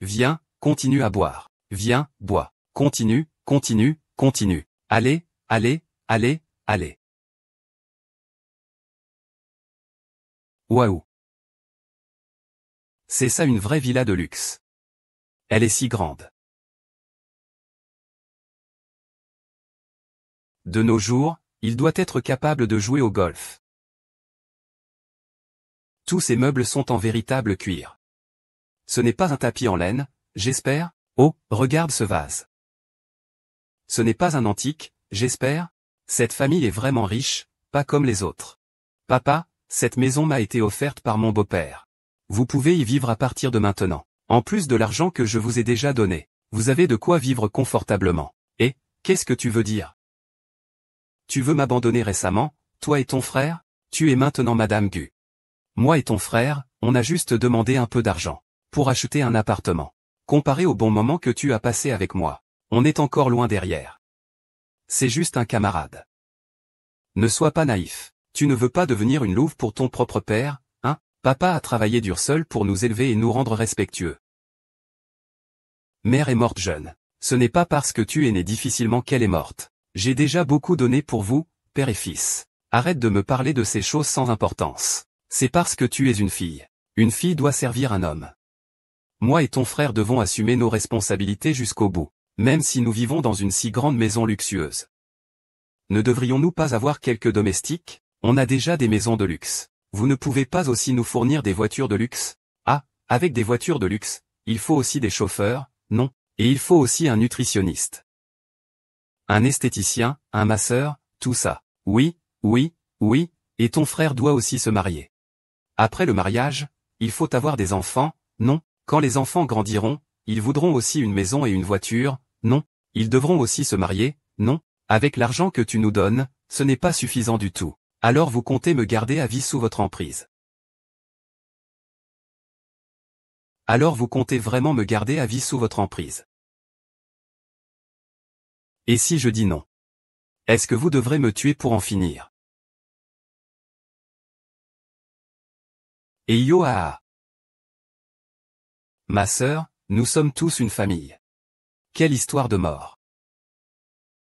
Viens, continue à boire. Viens, bois. Continue, continue, continue. Allez, allez, allez, allez. Waouh. C'est ça une vraie villa de luxe. Elle est si grande. De nos jours, il doit être capable de jouer au golf. Tous ces meubles sont en véritable cuir. Ce n'est pas un tapis en laine, j'espère? Oh, regarde ce vase. Ce n'est pas un antique, j'espère? Cette famille est vraiment riche, pas comme les autres. Papa, cette maison m'a été offerte par mon beau-père. Vous pouvez y vivre à partir de maintenant. En plus de l'argent que je vous ai déjà donné, vous avez de quoi vivre confortablement. Et, qu'est-ce que tu veux dire? Tu veux m'abandonner récemment, toi et ton frère? Tu es maintenant Madame Gu. Moi et ton frère, on a juste demandé un peu d'argent pour acheter un appartement. Comparé au bon moment que tu as passé avec moi, on est encore loin derrière. C'est juste un camarade. Ne sois pas naïf. Tu ne veux pas devenir une louve pour ton propre père, hein? Papa a travaillé dur seul pour nous élever et nous rendre respectueux. Mère est morte jeune. Ce n'est pas parce que tu es né difficilement qu'elle est morte. J'ai déjà beaucoup donné pour vous, père et fils. Arrête de me parler de ces choses sans importance. C'est parce que tu es une fille. Une fille doit servir un homme. Moi et ton frère devons assumer nos responsabilités jusqu'au bout, même si nous vivons dans une si grande maison luxueuse. Ne devrions-nous pas avoir quelques domestiques? On a déjà des maisons de luxe. Vous ne pouvez pas aussi nous fournir des voitures de luxe? Ah, avec des voitures de luxe, il faut aussi des chauffeurs, non, et il faut aussi un nutritionniste. Un esthéticien, un masseur, tout ça. Oui, oui, oui, et ton frère doit aussi se marier. Après le mariage, il faut avoir des enfants, non, quand les enfants grandiront, ils voudront aussi une maison et une voiture, non, ils devront aussi se marier, non, avec l'argent que tu nous donnes, ce n'est pas suffisant du tout. Alors vous comptez me garder à vie sous votre emprise. Alors vous comptez vraiment me garder à vie sous votre emprise. Et si je dis non? Est-ce que vous devrez me tuer pour en finir? Et Yoaa. Ma sœur, nous sommes tous une famille. Quelle histoire de mort.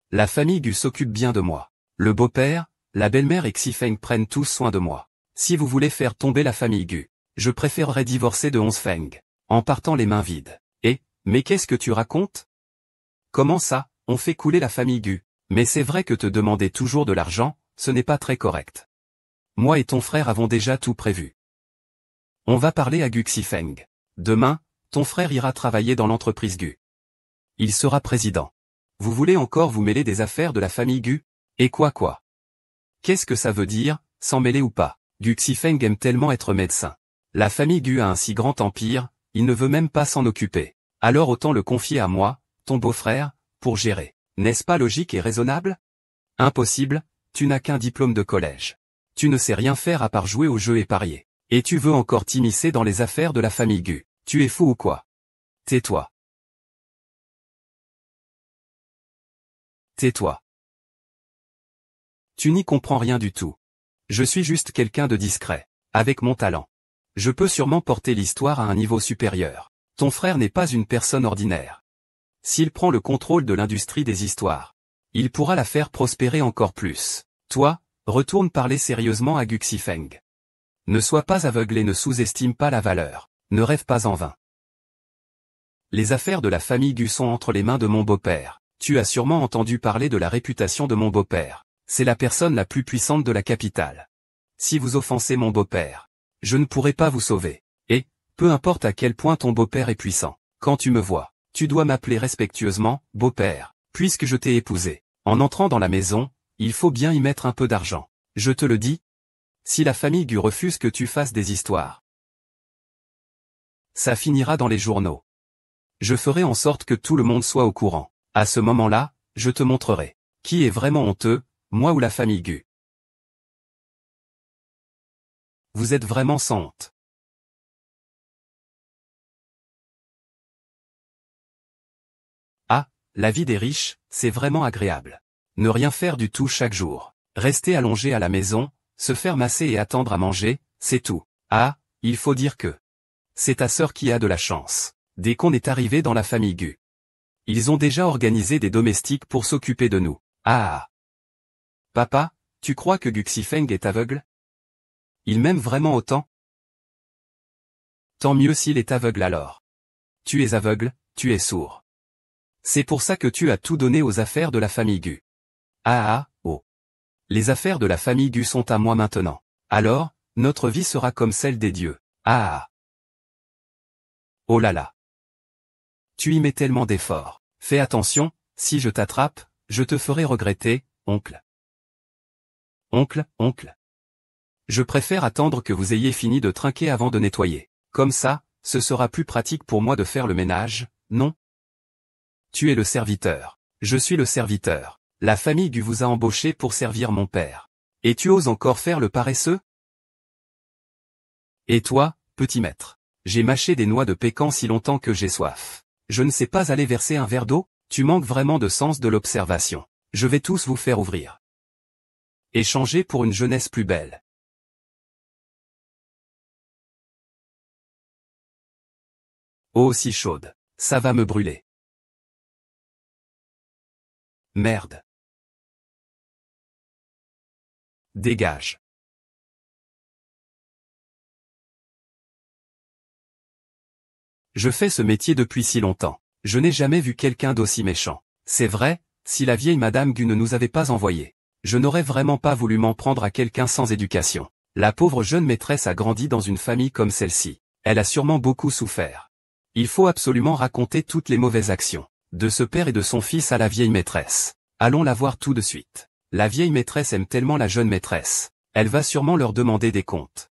La famille Gu s'occupe bien de moi. Le beau-père, la belle-mère et Xifeng prennent tous soin de moi. Si vous voulez faire tomber la famille Gu, je préférerais divorcer de Feng, en partant les mains vides. Mais qu'est-ce que tu racontes? Comment ça, on fait couler la famille Gu? Mais c'est vrai que te demander toujours de l'argent, ce n'est pas très correct. Moi et ton frère avons déjà tout prévu. On va parler à Gu Xifeng. Demain, ton frère ira travailler dans l'entreprise Gu. Il sera président. Vous voulez encore vous mêler des affaires de la famille Gu? Et quoi? Qu'est-ce que ça veut dire, s'en mêler ou pas? Gu Xifeng aime tellement être médecin. La famille Gu a un si grand empire, il ne veut même pas s'en occuper. Alors autant le confier à moi, ton beau-frère, pour gérer. N'est-ce pas logique et raisonnable? Impossible, tu n'as qu'un diplôme de collège. Tu ne sais rien faire à part jouer aux jeux et parier. Et tu veux encore t'immiscer dans les affaires de la famille Gu. Tu es fou ou quoi? Tais-toi. Tais-toi. Tu n'y comprends rien du tout. Je suis juste quelqu'un de discret. Avec mon talent. Je peux sûrement porter l'histoire à un niveau supérieur. Ton frère n'est pas une personne ordinaire. S'il prend le contrôle de l'industrie des histoires, il pourra la faire prospérer encore plus. Toi, retourne parler sérieusement à Gu Xifeng. Ne sois pas aveugle et ne sous-estime pas la valeur. Ne rêve pas en vain. Les affaires de la famille Gu sont entre les mains de mon beau-père. Tu as sûrement entendu parler de la réputation de mon beau-père. C'est la personne la plus puissante de la capitale. Si vous offensez mon beau-père, je ne pourrai pas vous sauver. Et, peu importe à quel point ton beau-père est puissant, quand tu me vois, tu dois m'appeler respectueusement, beau-père, puisque je t'ai épousé. En entrant dans la maison, il faut bien y mettre un peu d'argent. Je te le dis. Si la famille Gu refuse que tu fasses des histoires, ça finira dans les journaux. Je ferai en sorte que tout le monde soit au courant. À ce moment-là, je te montrerai qui est vraiment honteux, moi ou la famille Gu. Vous êtes vraiment sans honte. Ah, la vie des riches, c'est vraiment agréable. Ne rien faire du tout chaque jour. Rester allongé à la maison, se faire masser et attendre à manger, c'est tout. Ah, il faut dire que c'est ta sœur qui a de la chance. Dès qu'on est arrivé dans la famille Gu, ils ont déjà organisé des domestiques pour s'occuper de nous. Ah. Papa, tu crois que Gu Xifeng est aveugle? Il m'aime vraiment autant? Tant mieux s'il est aveugle alors. Tu es aveugle, tu es sourd. C'est pour ça que tu as tout donné aux affaires de la famille Gu. Oh. Les affaires de la famille Gu sont à moi maintenant. Alors, notre vie sera comme celle des dieux. Oh là là. Tu y mets tellement d'efforts. Fais attention, si je t'attrape, je te ferai regretter, oncle. Oncle. Je préfère attendre que vous ayez fini de trinquer avant de nettoyer. Comme ça, ce sera plus pratique pour moi de faire le ménage, non? Tu es le serviteur. Je suis le serviteur. La famille Gu vous a embauché pour servir mon père. Et tu oses encore faire le paresseux? Et toi, petit maître? J'ai mâché des noix de pécan si longtemps que j'ai soif. Je ne sais pas aller verser un verre d'eau? Tu manques vraiment de sens de l'observation. Je vais tous vous faire ouvrir. Et changer pour une jeunesse plus belle. Oh si chaude. Ça va me brûler. Merde. Dégage. Je fais ce métier depuis si longtemps. Je n'ai jamais vu quelqu'un d'aussi méchant. C'est vrai, si la vieille Madame Gu ne nous avait pas envoyés. Je n'aurais vraiment pas voulu m'en prendre à quelqu'un sans éducation. La pauvre jeune maîtresse a grandi dans une famille comme celle-ci. Elle a sûrement beaucoup souffert. Il faut absolument raconter toutes les mauvaises actions de ce père et de son fils à la vieille maîtresse. Allons la voir tout de suite. La vieille maîtresse aime tellement la jeune maîtresse. Elle va sûrement leur demander des comptes.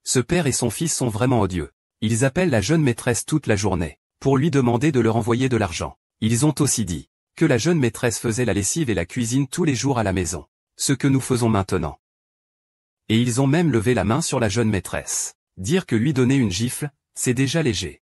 Ce père et son fils sont vraiment odieux. Ils appellent la jeune maîtresse toute la journée, pour lui demander de leur envoyer de l'argent. Ils ont aussi dit que la jeune maîtresse faisait la lessive et la cuisine tous les jours à la maison. Ce que nous faisons maintenant. Et ils ont même levé la main sur la jeune maîtresse. Dire que lui donner une gifle, c'est déjà léger.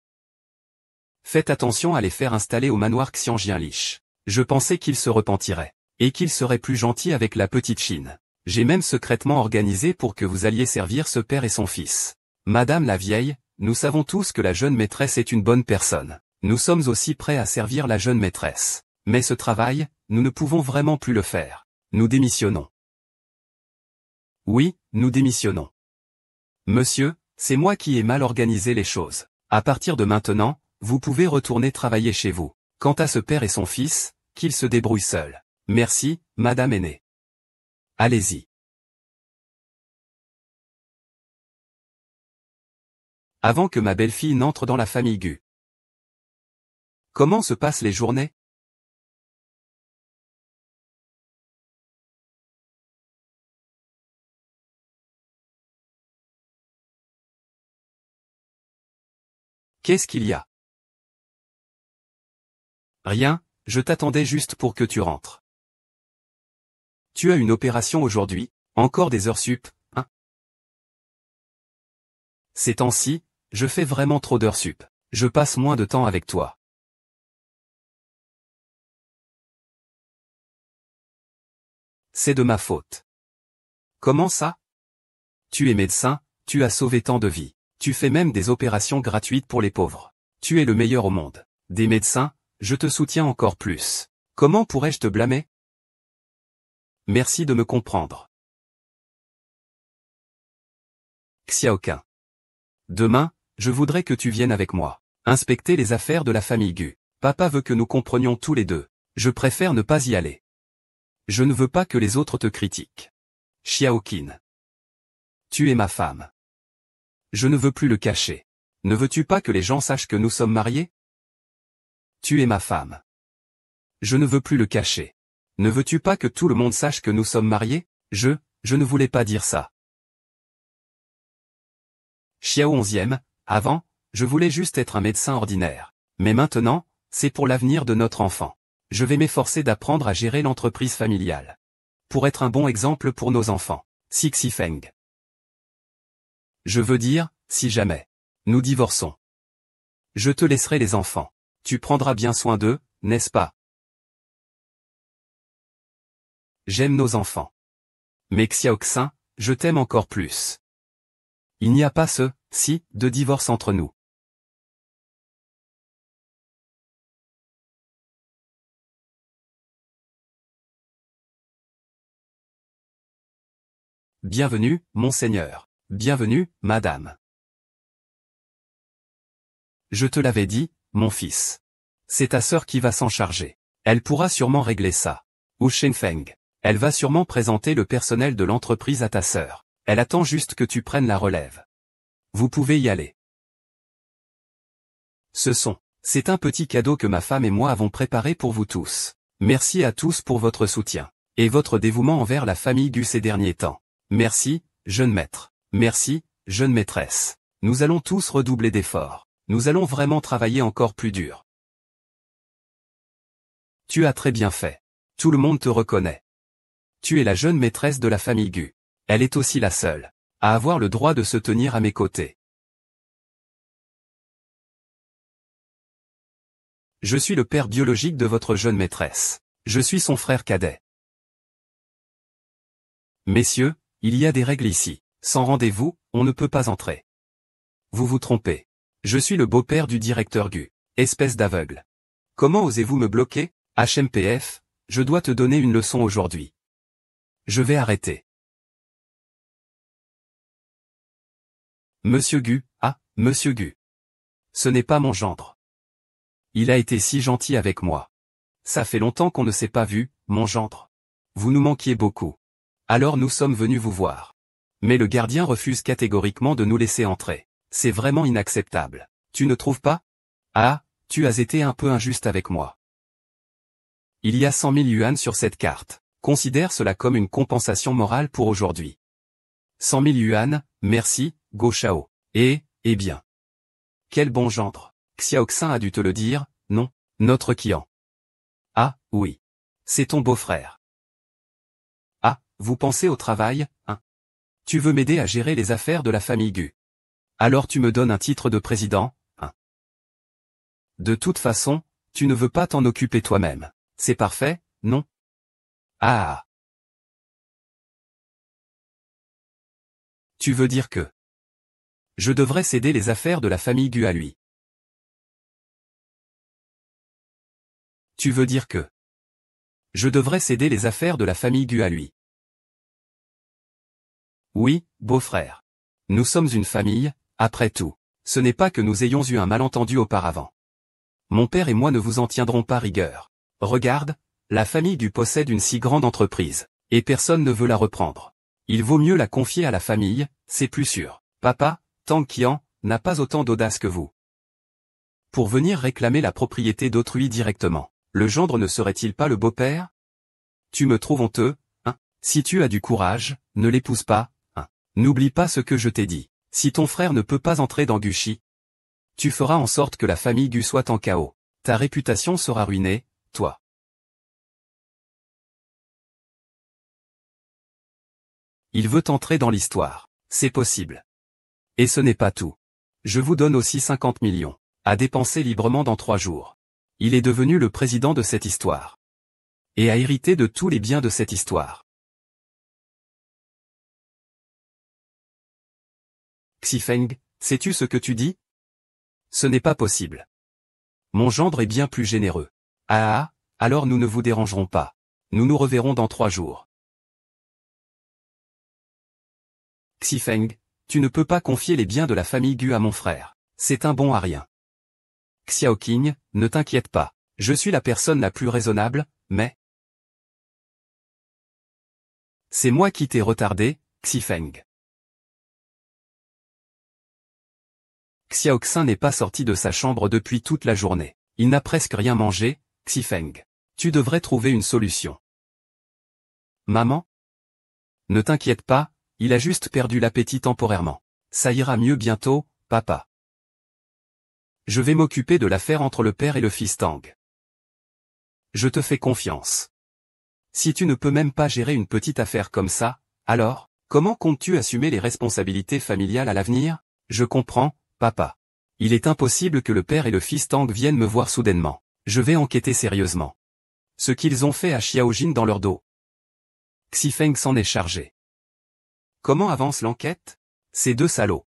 Faites attention à les faire installer au manoir Xianjianliche. Je pensais qu'il se repentirait, et qu'il serait plus gentil avec la petite Chine. J'ai même secrètement organisé pour que vous alliez servir ce père et son fils. Madame la vieille, nous savons tous que la jeune maîtresse est une bonne personne. Nous sommes aussi prêts à servir la jeune maîtresse. Mais ce travail, nous ne pouvons vraiment plus le faire. Nous démissionnons. Oui, nous démissionnons. Monsieur, c'est moi qui ai mal organisé les choses. À partir de maintenant, vous pouvez retourner travailler chez vous. Quant à ce père et son fils, qu'ils se débrouillent seuls. Merci, Madame aînée. Allez-y. Avant que ma belle-fille n'entre dans la famille Gu. Comment se passent les journées? Qu'est-ce qu'il y a? Rien, je t'attendais juste pour que tu rentres. Tu as une opération aujourd'hui, encore des heures sup, hein? Ces temps-ci, je fais vraiment trop d'heures sup. Je passe moins de temps avec toi. C'est de ma faute. Comment ça? Tu es médecin, tu as sauvé tant de vies. Tu fais même des opérations gratuites pour les pauvres. Tu es le meilleur au monde. Des médecins, je te soutiens encore plus. Comment pourrais-je te blâmer? Merci de me comprendre. Xiaoqun. Demain, je voudrais que tu viennes avec moi. Inspecter les affaires de la famille Gu. Papa veut que nous comprenions tous les deux. Je préfère ne pas y aller. Je ne veux pas que les autres te critiquent. Xiaoqun. Tu es ma femme. Je ne veux plus le cacher. Ne veux-tu pas que les gens sachent que nous sommes mariés? Tu es ma femme. Je ne veux plus le cacher. Ne veux-tu pas que tout le monde sache que nous sommes mariés? Je ne voulais pas dire ça. Xiao 11e, avant, je voulais juste être un médecin ordinaire. Mais maintenant, c'est pour l'avenir de notre enfant. Je vais m'efforcer d'apprendre à gérer l'entreprise familiale. Pour être un bon exemple pour nos enfants. Xi Feng. Je veux dire, si jamais nous divorçons, je te laisserai les enfants. Tu prendras bien soin d'eux, n'est-ce pas? J'aime nos enfants. Mais Xiaoxin, je t'aime encore plus. Il n'y a pas de divorce entre nous. Bienvenue, monseigneur. Bienvenue, madame. Je te l'avais dit, mon fils. C'est ta sœur qui va s'en charger. Elle pourra sûrement régler ça. Ou Shenfeng. Elle va sûrement présenter le personnel de l'entreprise à ta sœur. Elle attend juste que tu prennes la relève. Vous pouvez y aller. C'est un petit cadeau que ma femme et moi avons préparé pour vous tous. Merci à tous pour votre soutien. Et votre dévouement envers la famille Gu ces derniers temps. Merci, jeune maître. Merci, jeune maîtresse. Nous allons tous redoubler d'efforts. Nous allons vraiment travailler encore plus dur. Tu as très bien fait. Tout le monde te reconnaît. Tu es la jeune maîtresse de la famille Gu. Elle est aussi la seule à avoir le droit de se tenir à mes côtés. Je suis le père biologique de votre jeune maîtresse. Je suis son frère cadet. Messieurs, il y a des règles ici. Sans rendez-vous, on ne peut pas entrer. Vous vous trompez. Je suis le beau-père du directeur Gu. Espèce d'aveugle. Comment osez-vous me bloquer? HMPF, je dois te donner une leçon aujourd'hui. Je vais arrêter. Monsieur Gu, Monsieur Gu. Ce n'est pas mon gendre. Il a été si gentil avec moi. Ça fait longtemps qu'on ne s'est pas vu, mon gendre. Vous nous manquiez beaucoup. Alors nous sommes venus vous voir. Mais le gardien refuse catégoriquement de nous laisser entrer. C'est vraiment inacceptable. Tu ne trouves pas? Ah, tu as été un peu injuste avec moi. Il y a 100 000 yuan sur cette carte. Considère cela comme une compensation morale pour aujourd'hui. 100 000 yuan, merci, Go Shao. Eh bien. Quel bon gendre. Xiaoxin a dû te le dire, non, notre Qian. Ah, oui. C'est ton beau-frère. Ah, vous pensez au travail, hein? Tu veux m'aider à gérer les affaires de la famille Gu. Alors tu me donnes un titre de président, hein? De toute façon, tu ne veux pas t'en occuper toi-même. C'est parfait, non? Ah. Tu veux dire que je devrais céder les affaires de la famille Gu à lui. Tu veux dire que je devrais céder les affaires de la famille Gu à lui. Oui, beau-frère. Nous sommes une famille, après tout. Ce n'est pas que nous ayons eu un malentendu auparavant. Mon père et moi ne vous en tiendrons pas rigueur. Regarde, la famille Gu possède une si grande entreprise, et personne ne veut la reprendre. Il vaut mieux la confier à la famille, c'est plus sûr. Papa, Tang Qian, n'a pas autant d'audace que vous. Pour venir réclamer la propriété d'autrui directement, le gendre ne serait-il pas le beau-père? Tu me trouves honteux, hein? Si tu as du courage, ne l'épouse pas, hein? N'oublie pas ce que je t'ai dit. Si ton frère ne peut pas entrer dans Gushi, tu feras en sorte que la famille Gu soit en chaos. Ta réputation sera ruinée, toi. Il veut entrer dans l'histoire. C'est possible. Et ce n'est pas tout. Je vous donne aussi 50 millions, à dépenser librement dans 3 jours. Il est devenu le président de cette histoire. Et a hérité de tous les biens de cette histoire. Xifeng, sais-tu ce que tu dis? Ce n'est pas possible. Mon gendre est bien plus généreux. Ah, alors nous ne vous dérangerons pas. Nous nous reverrons dans 3 jours. Xifeng, tu ne peux pas confier les biens de la famille Gu à mon frère. C'est un bon à rien. Xiaoqing, ne t'inquiète pas. Je suis la personne la plus raisonnable, mais c'est moi qui t'ai retardé, Xifeng. Xiaoxin n'est pas sorti de sa chambre depuis toute la journée. Il n'a presque rien mangé, Xifeng. Tu devrais trouver une solution. Maman? Ne t'inquiète pas, il a juste perdu l'appétit temporairement. Ça ira mieux bientôt, papa. Je vais m'occuper de l'affaire entre le père et le fils Tang. Je te fais confiance. Si tu ne peux même pas gérer une petite affaire comme ça, alors, comment comptes-tu assumer les responsabilités familiales à l'avenir? Je comprends, papa. Il est impossible que le père et le fils Tang viennent me voir soudainement. Je vais enquêter sérieusement. Ce qu'ils ont fait à Xiaojin dans leur dos. Xifeng s'en est chargé. Comment avance l'enquête? Ces deux salauds.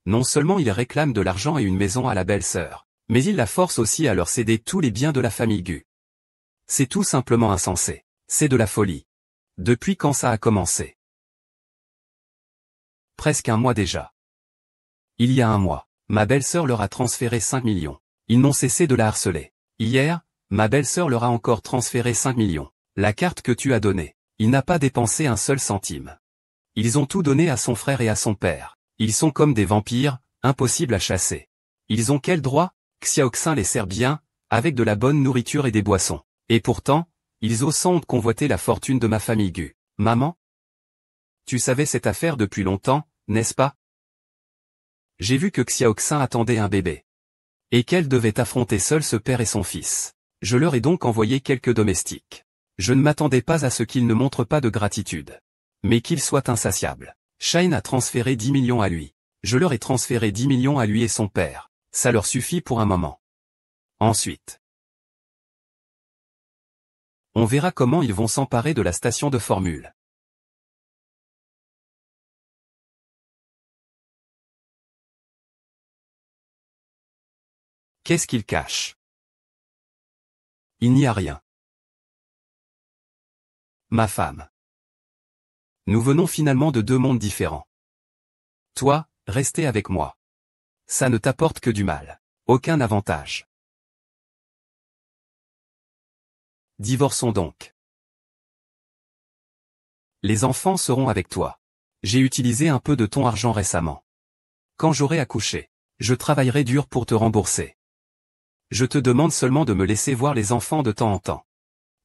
Non seulement ils réclament de l'argent et une maison à la belle-sœur, mais ils la forcent aussi à leur céder tous les biens de la famille Gu. C'est tout simplement insensé. C'est de la folie. Depuis quand ça a commencé? Presque un mois déjà. Il y a un mois, ma belle-sœur leur a transféré 5 millions. Ils n'ont cessé de la harceler. Hier, ma belle-sœur leur a encore transféré 5 millions. La carte que tu as donnée, il n'a pas dépensé un seul centime. Ils ont tout donné à son frère et à son père. Ils sont comme des vampires, impossibles à chasser. Ils ont quel droit? Xiaoxin les sert bien, avec de la bonne nourriture et des boissons. Et pourtant, ils osent sans honte convoiter la fortune de ma famille Gu. Maman? Tu savais cette affaire depuis longtemps, n'est-ce pas? J'ai vu que Xiaoxin attendait un bébé. Et qu'elle devait affronter seule ce père et son fils. Je leur ai donc envoyé quelques domestiques. Je ne m'attendais pas à ce qu'ils ne montrent pas de gratitude. Mais qu'ils soient insatiables. Shine a transféré 10 millions à lui. Je leur ai transféré 10 millions à lui et son père. Ça leur suffit pour un moment. Ensuite, on verra comment ils vont s'emparer de la station de formule. Qu'est-ce qu'ils cachent? Il n'y a rien. Ma femme. Nous venons finalement de 2 mondes différents. Toi, restez avec moi. Ça ne t'apporte que du mal. Aucun avantage. Divorçons donc. Les enfants seront avec toi. J'ai utilisé un peu de ton argent récemment. Quand j'aurai accouché, je travaillerai dur pour te rembourser. Je te demande seulement de me laisser voir les enfants de temps en temps.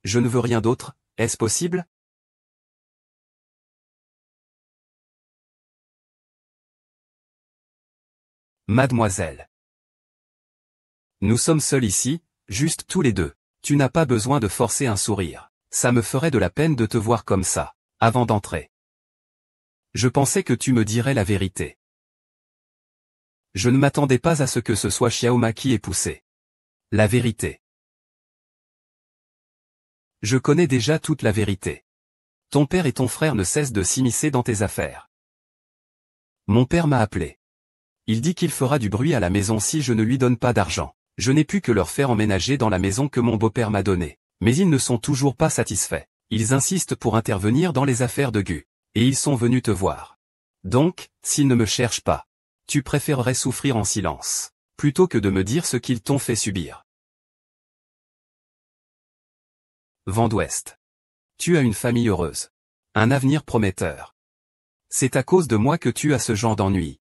Je ne veux rien d'autre, est-ce possible? Mademoiselle. Nous sommes seuls ici, juste tous les deux. Tu n'as pas besoin de forcer un sourire. Ça me ferait de la peine de te voir comme ça, avant d'entrer. Je pensais que tu me dirais la vérité. Je ne m'attendais pas à ce que ce soit Xiaoma qui ait poussé. La vérité. Je connais déjà toute la vérité. Ton père et ton frère ne cessent de s'immiscer dans tes affaires. Mon père m'a appelé. Il dit qu'il fera du bruit à la maison si je ne lui donne pas d'argent. Je n'ai pu que leur faire emménager dans la maison que mon beau-père m'a donnée. Mais ils ne sont toujours pas satisfaits. Ils insistent pour intervenir dans les affaires de Gu. Et ils sont venus te voir. Donc, s'ils ne me cherchent pas, tu préférerais souffrir en silence, plutôt que de me dire ce qu'ils t'ont fait subir. Vent d'Ouest. Tu as une famille heureuse. Un avenir prometteur. C'est à cause de moi que tu as ce genre d'ennui.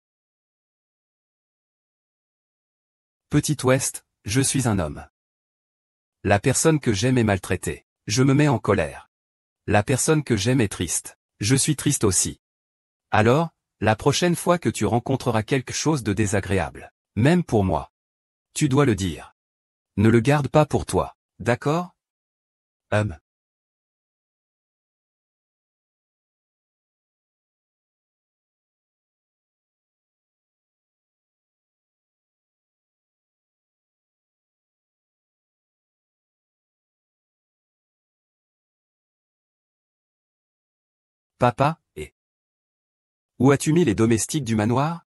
Petit Ouest, je suis un homme. La personne que j'aime est maltraitée. Je me mets en colère. La personne que j'aime est triste. Je suis triste aussi. Alors, la prochaine fois que tu rencontreras quelque chose de désagréable, même pour moi, tu dois le dire. Ne le garde pas pour toi, d'accord? Papa, où as-tu mis les domestiques du manoir?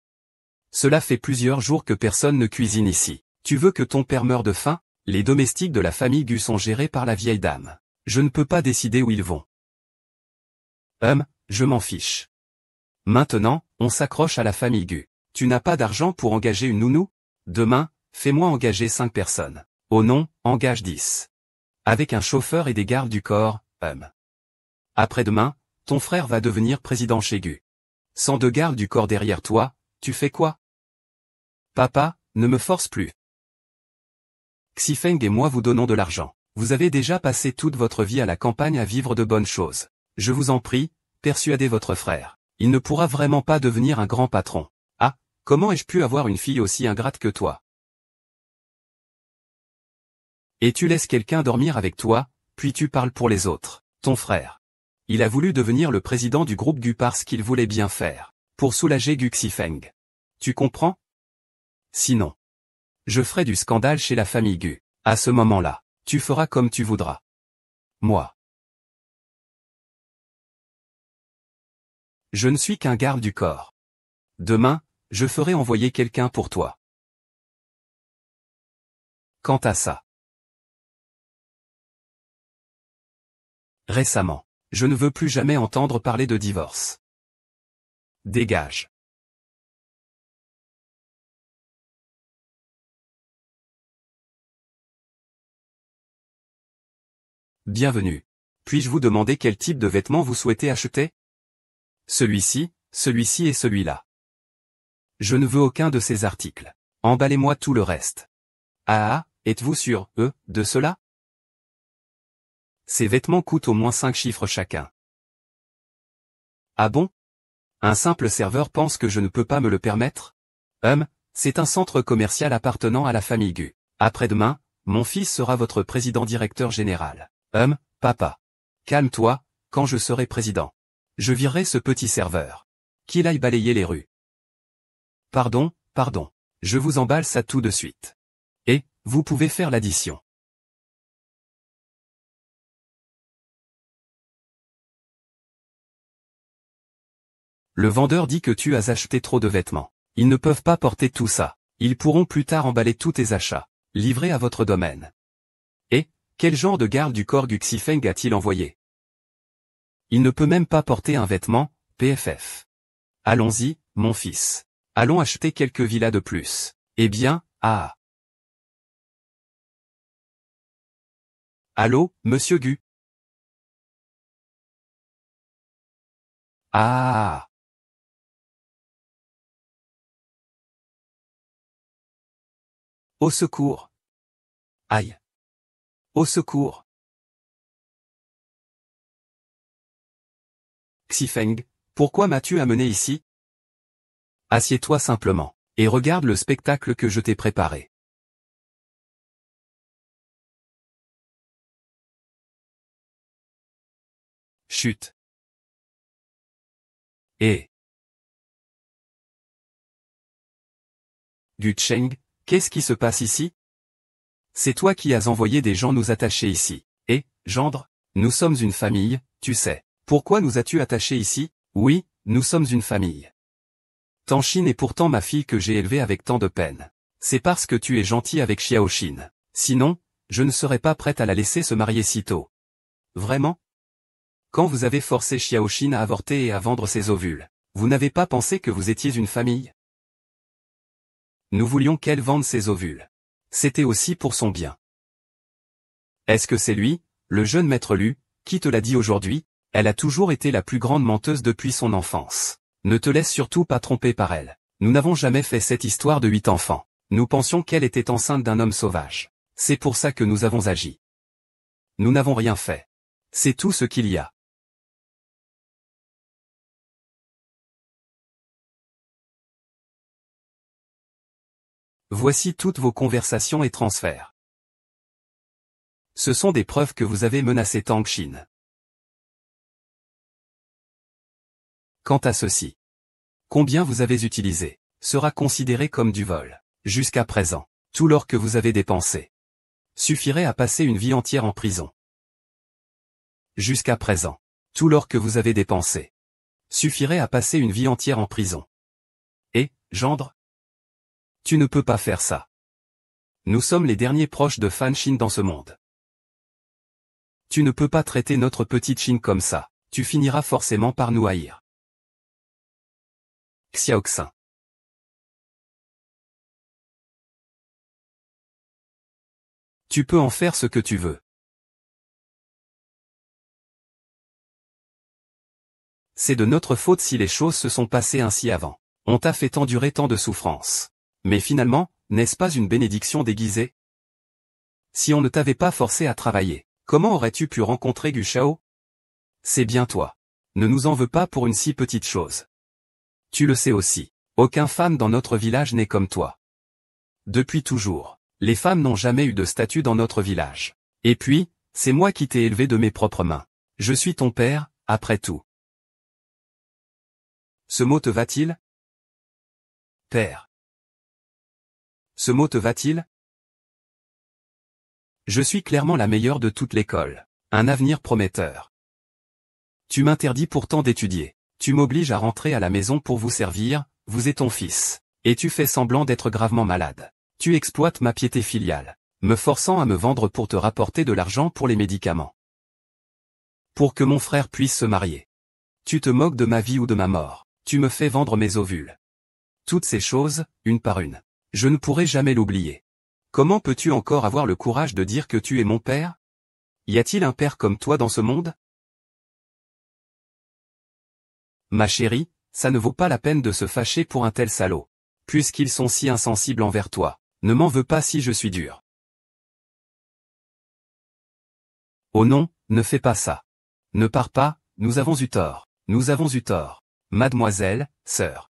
Cela fait plusieurs jours que personne ne cuisine ici. Tu veux que ton père meure de faim? Les domestiques de la famille Gu sont gérés par la vieille dame. Je ne peux pas décider où ils vont. Je m'en fiche. Maintenant, on s'accroche à la famille Gu. Tu n'as pas d'argent pour engager une nounou? Demain, fais-moi engager 5 personnes. Oh non, engage 10. Avec un chauffeur et des gardes du corps, Après-demain, ton frère va devenir président chez Gu. Sans de gardes du corps derrière toi, tu fais quoi? Papa, ne me force plus. Xifeng et moi vous donnons de l'argent. Vous avez déjà passé toute votre vie à la campagne à vivre de bonnes choses. Je vous en prie, persuadez votre frère. Il ne pourra vraiment pas devenir un grand patron. Ah, comment ai-je pu avoir une fille aussi ingrate que toi? Et tu laisses quelqu'un dormir avec toi, puis tu parles pour les autres. Ton frère. Il a voulu devenir le président du groupe Gu parce qu'il voulait bien faire. Pour soulager Gu Xifeng. Tu comprends? Sinon, je ferai du scandale chez la famille Gu. À ce moment-là, tu feras comme tu voudras. Moi. Je ne suis qu'un garde du corps. Demain, je ferai envoyer quelqu'un pour toi. Quant à ça. Récemment, je ne veux plus jamais entendre parler de divorce. Dégage. Bienvenue. Puis-je vous demander quel type de vêtements vous souhaitez acheter? Celui-ci et celui-là. Je ne veux aucun de ces articles. Emballez-moi tout le reste. Êtes-vous sûr, de cela? Ces vêtements coûtent au moins 5 chiffres chacun. Ah bon? Un simple serveur pense que je ne peux pas me le permettre? C'est un centre commercial appartenant à la famille Gu. Après-demain, mon fils sera votre président-directeur général. Papa. Calme-toi, quand je serai président. Je virerai ce petit serveur. Qu'il aille balayer les rues. Pardon. Je vous emballe ça tout de suite. Et, vous pouvez faire l'addition. Le vendeur dit que tu as acheté trop de vêtements. Ils ne peuvent pas porter tout ça. Ils pourront plus tard emballer tous tes achats, livrés à votre domaine. Et, quel genre de garde du corps Gu Xifeng a-t-il envoyé? Il ne peut même pas porter un vêtement, PFF. Allons-y, mon fils. Allons acheter quelques villas de plus. Eh bien, ah. Allô, monsieur Gu? Ah. Au secours. Aïe. Au secours. Xifeng, pourquoi m'as-tu amené ici? Assieds-toi simplement, et regarde le spectacle que je t'ai préparé. Chut. Et Gu Cheng, qu'est-ce qui se passe ici? C'est toi qui as envoyé des gens nous attacher ici. Et, gendre, nous sommes une famille, tu sais. Pourquoi nous as-tu attachés ici? Oui, nous sommes une famille. Tanshin est pourtant ma fille que j'ai élevée avec tant de peine. C'est parce que tu es gentil avec Xiaoshin. Sinon, je ne serais pas prête à la laisser se marier si tôt. Vraiment? Quand vous avez forcé Xiaoshin à avorter et à vendre ses ovules, vous n'avez pas pensé que vous étiez une famille? Nous voulions qu'elle vende ses ovules. C'était aussi pour son bien. Est-ce que c'est lui, le jeune maître Lu, qui te l'a dit aujourd'hui? Elle a toujours été la plus grande menteuse depuis son enfance. Ne te laisse surtout pas tromper par elle. Nous n'avons jamais fait cette histoire de 8 enfants. Nous pensions qu'elle était enceinte d'un homme sauvage. C'est pour ça que nous avons agi. Nous n'avons rien fait. C'est tout ce qu'il y a. Voici toutes vos conversations et transferts. Ce sont des preuves que vous avez menacé Tang Xin. Quant à ceci, combien vous avez utilisé, sera considéré comme du vol. Jusqu'à présent, tout l'or que vous avez dépensé suffirait à passer une vie entière en prison. Jusqu'à présent, tout l'or que vous avez dépensé suffirait à passer une vie entière en prison. Et, gendre, tu ne peux pas faire ça. Nous sommes les derniers proches de Fan Xin dans ce monde. Tu ne peux pas traiter notre petite Xin comme ça, tu finiras forcément par nous haïr. Xiaoxin. Tu peux en faire ce que tu veux. C'est de notre faute si les choses se sont passées ainsi avant. On t'a fait endurer tant de souffrances. Mais finalement, n'est-ce pas une bénédiction déguisée? Si on ne t'avait pas forcé à travailler, comment aurais-tu pu rencontrer Gu Shao? C'est bien toi. Ne nous en veux pas pour une si petite chose. Tu le sais aussi, aucune femme dans notre village n'est comme toi. Depuis toujours, les femmes n'ont jamais eu de statut dans notre village. Et puis, c'est moi qui t'ai élevé de mes propres mains. Je suis ton père, après tout. Ce mot te va-t-il? Père. Ce mot te va-t-il? Je suis clairement la meilleure de toute l'école. Un avenir prometteur. Tu m'interdis pourtant d'étudier. Tu m'obliges à rentrer à la maison pour vous servir, vous et ton fils. Et tu fais semblant d'être gravement malade. Tu exploites ma piété filiale, me forçant à me vendre pour te rapporter de l'argent pour les médicaments. Pour que mon frère puisse se marier. Tu te moques de ma vie ou de ma mort. Tu me fais vendre mes ovules. Toutes ces choses, une par une. Je ne pourrai jamais l'oublier. Comment peux-tu encore avoir le courage de dire que tu es mon père? Y a-t-il un père comme toi dans ce monde? Ma chérie, ça ne vaut pas la peine de se fâcher pour un tel salaud. Puisqu'ils sont si insensibles envers toi, ne m'en veux pas si je suis dur. Oh non, ne fais pas ça. Ne pars pas, nous avons eu tort. Nous avons eu tort. Mademoiselle, sœur,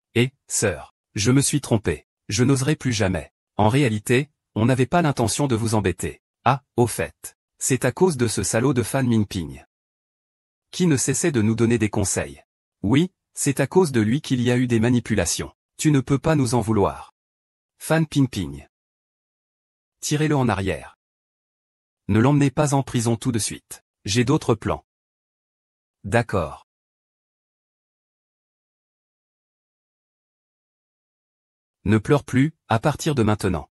je me suis trompé. Je n'oserai plus jamais. En réalité, on n'avait pas l'intention de vous embêter. Ah, au fait, c'est à cause de ce salaud de Fan Minping, qui ne cessait de nous donner des conseils. Oui, c'est à cause de lui qu'il y a eu des manipulations. Tu ne peux pas nous en vouloir. Fan Pingping. Tirez-le en arrière. Ne l'emmenez pas en prison tout de suite. J'ai d'autres plans. D'accord. Ne pleure plus, à partir de maintenant.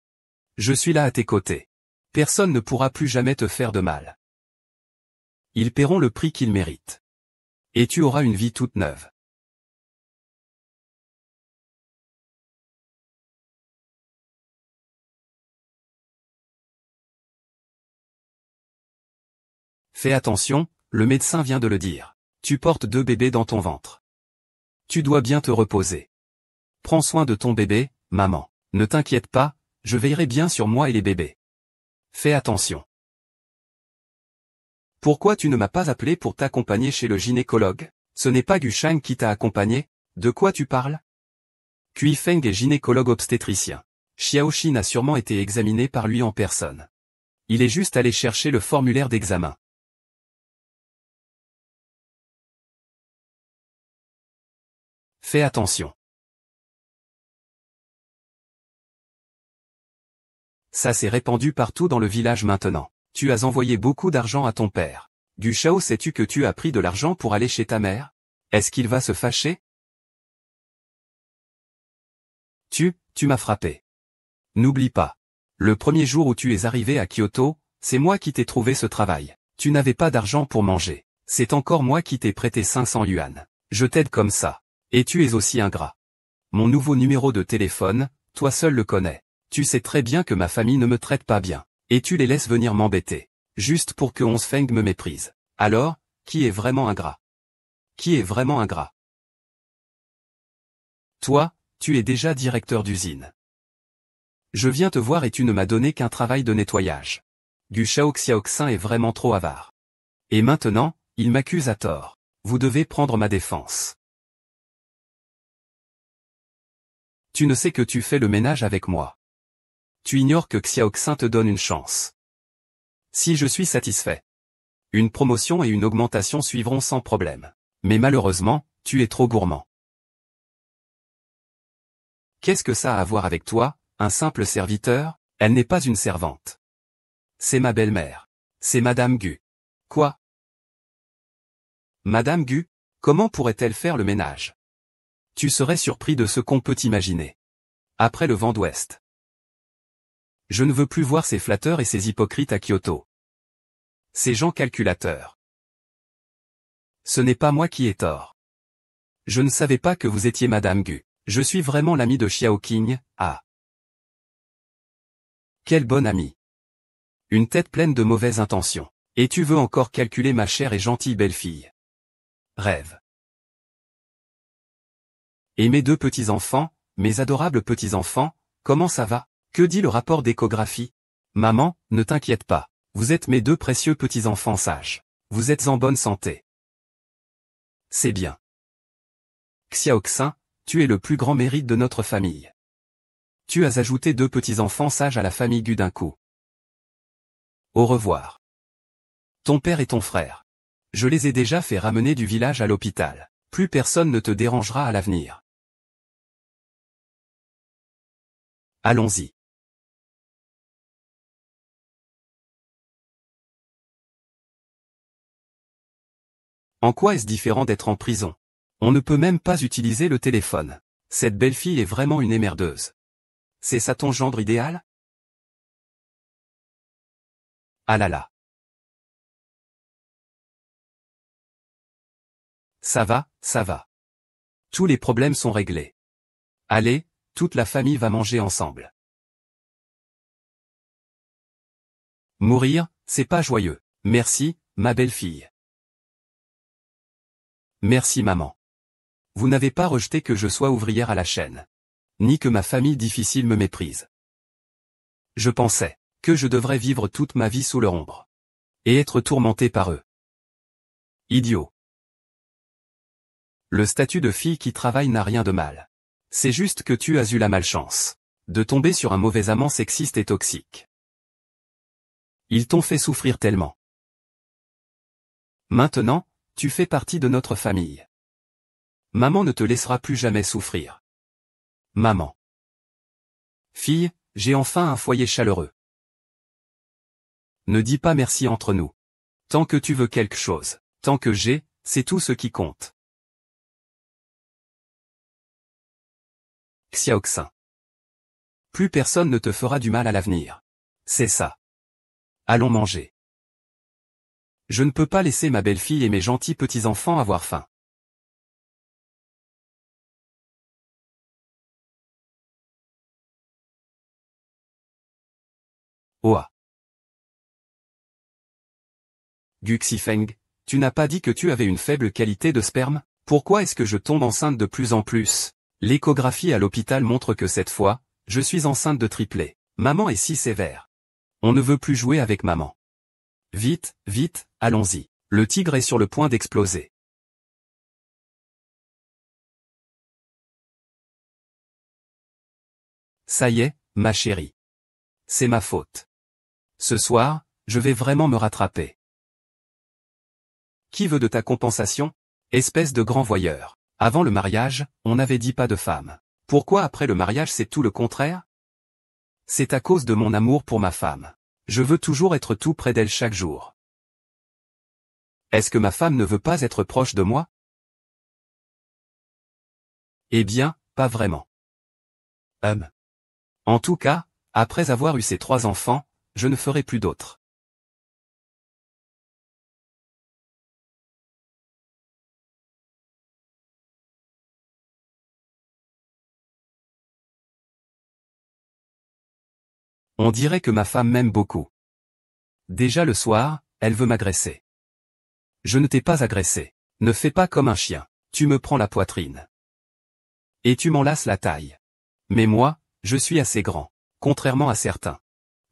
Je suis là à tes côtés. Personne ne pourra plus jamais te faire de mal. Ils paieront le prix qu'ils méritent. Et tu auras une vie toute neuve. Fais attention, le médecin vient de le dire. Tu portes 2 bébés dans ton ventre. Tu dois bien te reposer. Prends soin de ton bébé, maman. Ne t'inquiète pas, je veillerai bien sur moi et les bébés. Fais attention. Pourquoi tu ne m'as pas appelé pour t'accompagner chez le gynécologue? Ce n'est pas Gu Shang qui t'a accompagné? De quoi tu parles? Cui Feng est gynécologue obstétricien. Xiao Xin a sûrement été examiné par lui en personne. Il est juste allé chercher le formulaire d'examen. Fais attention. Ça s'est répandu partout dans le village maintenant. Tu as envoyé beaucoup d'argent à ton père. Gu Shao, sais-tu que tu as pris de l'argent pour aller chez ta mère? Est-ce qu'il va se fâcher? Tu m'as frappé. N'oublie pas. Le premier jour où tu es arrivé à Kyoto, c'est moi qui t'ai trouvé ce travail. Tu n'avais pas d'argent pour manger. C'est encore moi qui t'ai prêté 500 yuan. Je t'aide comme ça. Et tu es aussi ingrat. Mon nouveau numéro de téléphone, toi seul le connais. Tu sais très bien que ma famille ne me traite pas bien. Et tu les laisses venir m'embêter. Juste pour que Onze Feng me méprise. Alors, qui est vraiment ingrat? Qui est vraiment ingrat? Toi, tu es déjà directeur d'usine. Je viens te voir et tu ne m'as donné qu'un travail de nettoyage. Gu Shao Xiaoxin est vraiment trop avare. Et maintenant, il m'accuse à tort. Vous devez prendre ma défense. Tu ne sais que tu fais le ménage avec moi. Tu ignores que Xiaoxin te donne une chance. Si je suis satisfait, une promotion et une augmentation suivront sans problème. Mais malheureusement, tu es trop gourmand. Qu'est-ce que ça a à voir avec toi, un simple serviteur? Elle n'est pas une servante. C'est ma belle-mère. C'est Madame Gu. Quoi? Madame Gu? Comment pourrait-elle faire le ménage? Tu serais surpris de ce qu'on peut imaginer. Après le vent d'ouest. Je ne veux plus voir ces flatteurs et ces hypocrites à Kyoto. Ces gens calculateurs. Ce n'est pas moi qui ai tort. Je ne savais pas que vous étiez Madame Gu. Je suis vraiment l'ami de Xiao Qing. Ah. Quelle bonne amie. Une tête pleine de mauvaises intentions. Et tu veux encore calculer ma chère et gentille belle-fille. Rêve. Et mes 2 petits-enfants, mes adorables petits-enfants, comment ça va? Que dit le rapport d'échographie? Maman, ne t'inquiète pas. Vous êtes mes 2 précieux petits-enfants sages. Vous êtes en bonne santé. C'est bien. Xiaoxin, tu es le plus grand mérite de notre famille. Tu as ajouté 2 petits-enfants sages à la famille Gu d'un coup. Au revoir. Ton père et ton frère. Je les ai déjà fait ramener du village à l'hôpital. Plus personne ne te dérangera à l'avenir. Allons-y. En quoi est-ce différent d'être en prison? On ne peut même pas utiliser le téléphone. Cette belle-fille est vraiment une émerdeuse. C'est ça ton gendre idéal? Ah là là. Ça va, ça va. Tous les problèmes sont réglés. Allez, toute la famille va manger ensemble. Mourir, c'est pas joyeux. Merci, ma belle-fille. Merci maman. Vous n'avez pas rejeté que je sois ouvrière à la chaîne. Ni que ma famille difficile me méprise. Je pensais que je devrais vivre toute ma vie sous leur ombre. Et être tourmenté par eux. Idiot. Le statut de fille qui travaille n'a rien de mal. C'est juste que tu as eu la malchance de tomber sur un mauvais amant sexiste et toxique. Ils t'ont fait souffrir tellement. Maintenant, tu fais partie de notre famille. Maman ne te laissera plus jamais souffrir. Maman. Fille, j'ai enfin un foyer chaleureux. Ne dis pas merci entre nous. Tant que tu veux quelque chose, tant que j'ai, c'est tout ce qui compte. Xiaoxin. Plus personne ne te fera du mal à l'avenir. C'est ça. Allons manger. Je ne peux pas laisser ma belle-fille et mes gentils petits-enfants avoir faim. Oa. Guxifeng, tu n'as pas dit que tu avais une faible qualité de sperme? Pourquoi est-ce que je tombe enceinte de plus en plus? L'échographie à l'hôpital montre que cette fois, je suis enceinte de triplé. Maman est si sévère. On ne veut plus jouer avec maman. Vite, vite, allons-y. Le tigre est sur le point d'exploser. Ça y est, ma chérie. C'est ma faute. Ce soir, je vais vraiment me rattraper. Qui veut de ta compensation? Espèce de grand voyeur. Avant le mariage, on n'avait dit pas de femme. Pourquoi après le mariage c'est tout le contraire? C'est à cause de mon amour pour ma femme. Je veux toujours être tout près d'elle chaque jour. Est-ce que ma femme ne veut pas être proche de moi? Eh bien, pas vraiment. En tout cas, après avoir eu ces 3 enfants, je ne ferai plus d'autres. On dirait que ma femme m'aime beaucoup. Déjà le soir, elle veut m'agresser. Je ne t'ai pas agressé. Ne fais pas comme un chien. Tu me prends la poitrine. Et tu m'enlaces la taille. Mais moi, je suis assez grand. Contrairement à certains.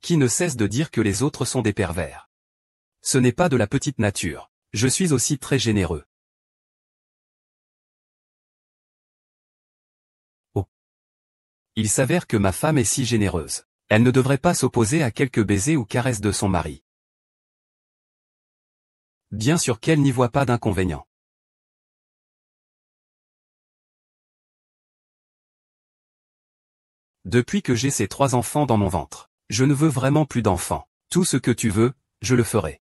Qui ne cessent de dire que les autres sont des pervers. Ce n'est pas de la petite nature. Je suis aussi très généreux. Oh. Il s'avère que ma femme est si généreuse. Elle ne devrait pas s'opposer à quelques baisers ou caresses de son mari. Bien sûr qu'elle n'y voit pas d'inconvénient. Depuis que j'ai ces 3 enfants dans mon ventre, je ne veux vraiment plus d'enfants. Tout ce que tu veux, je le ferai.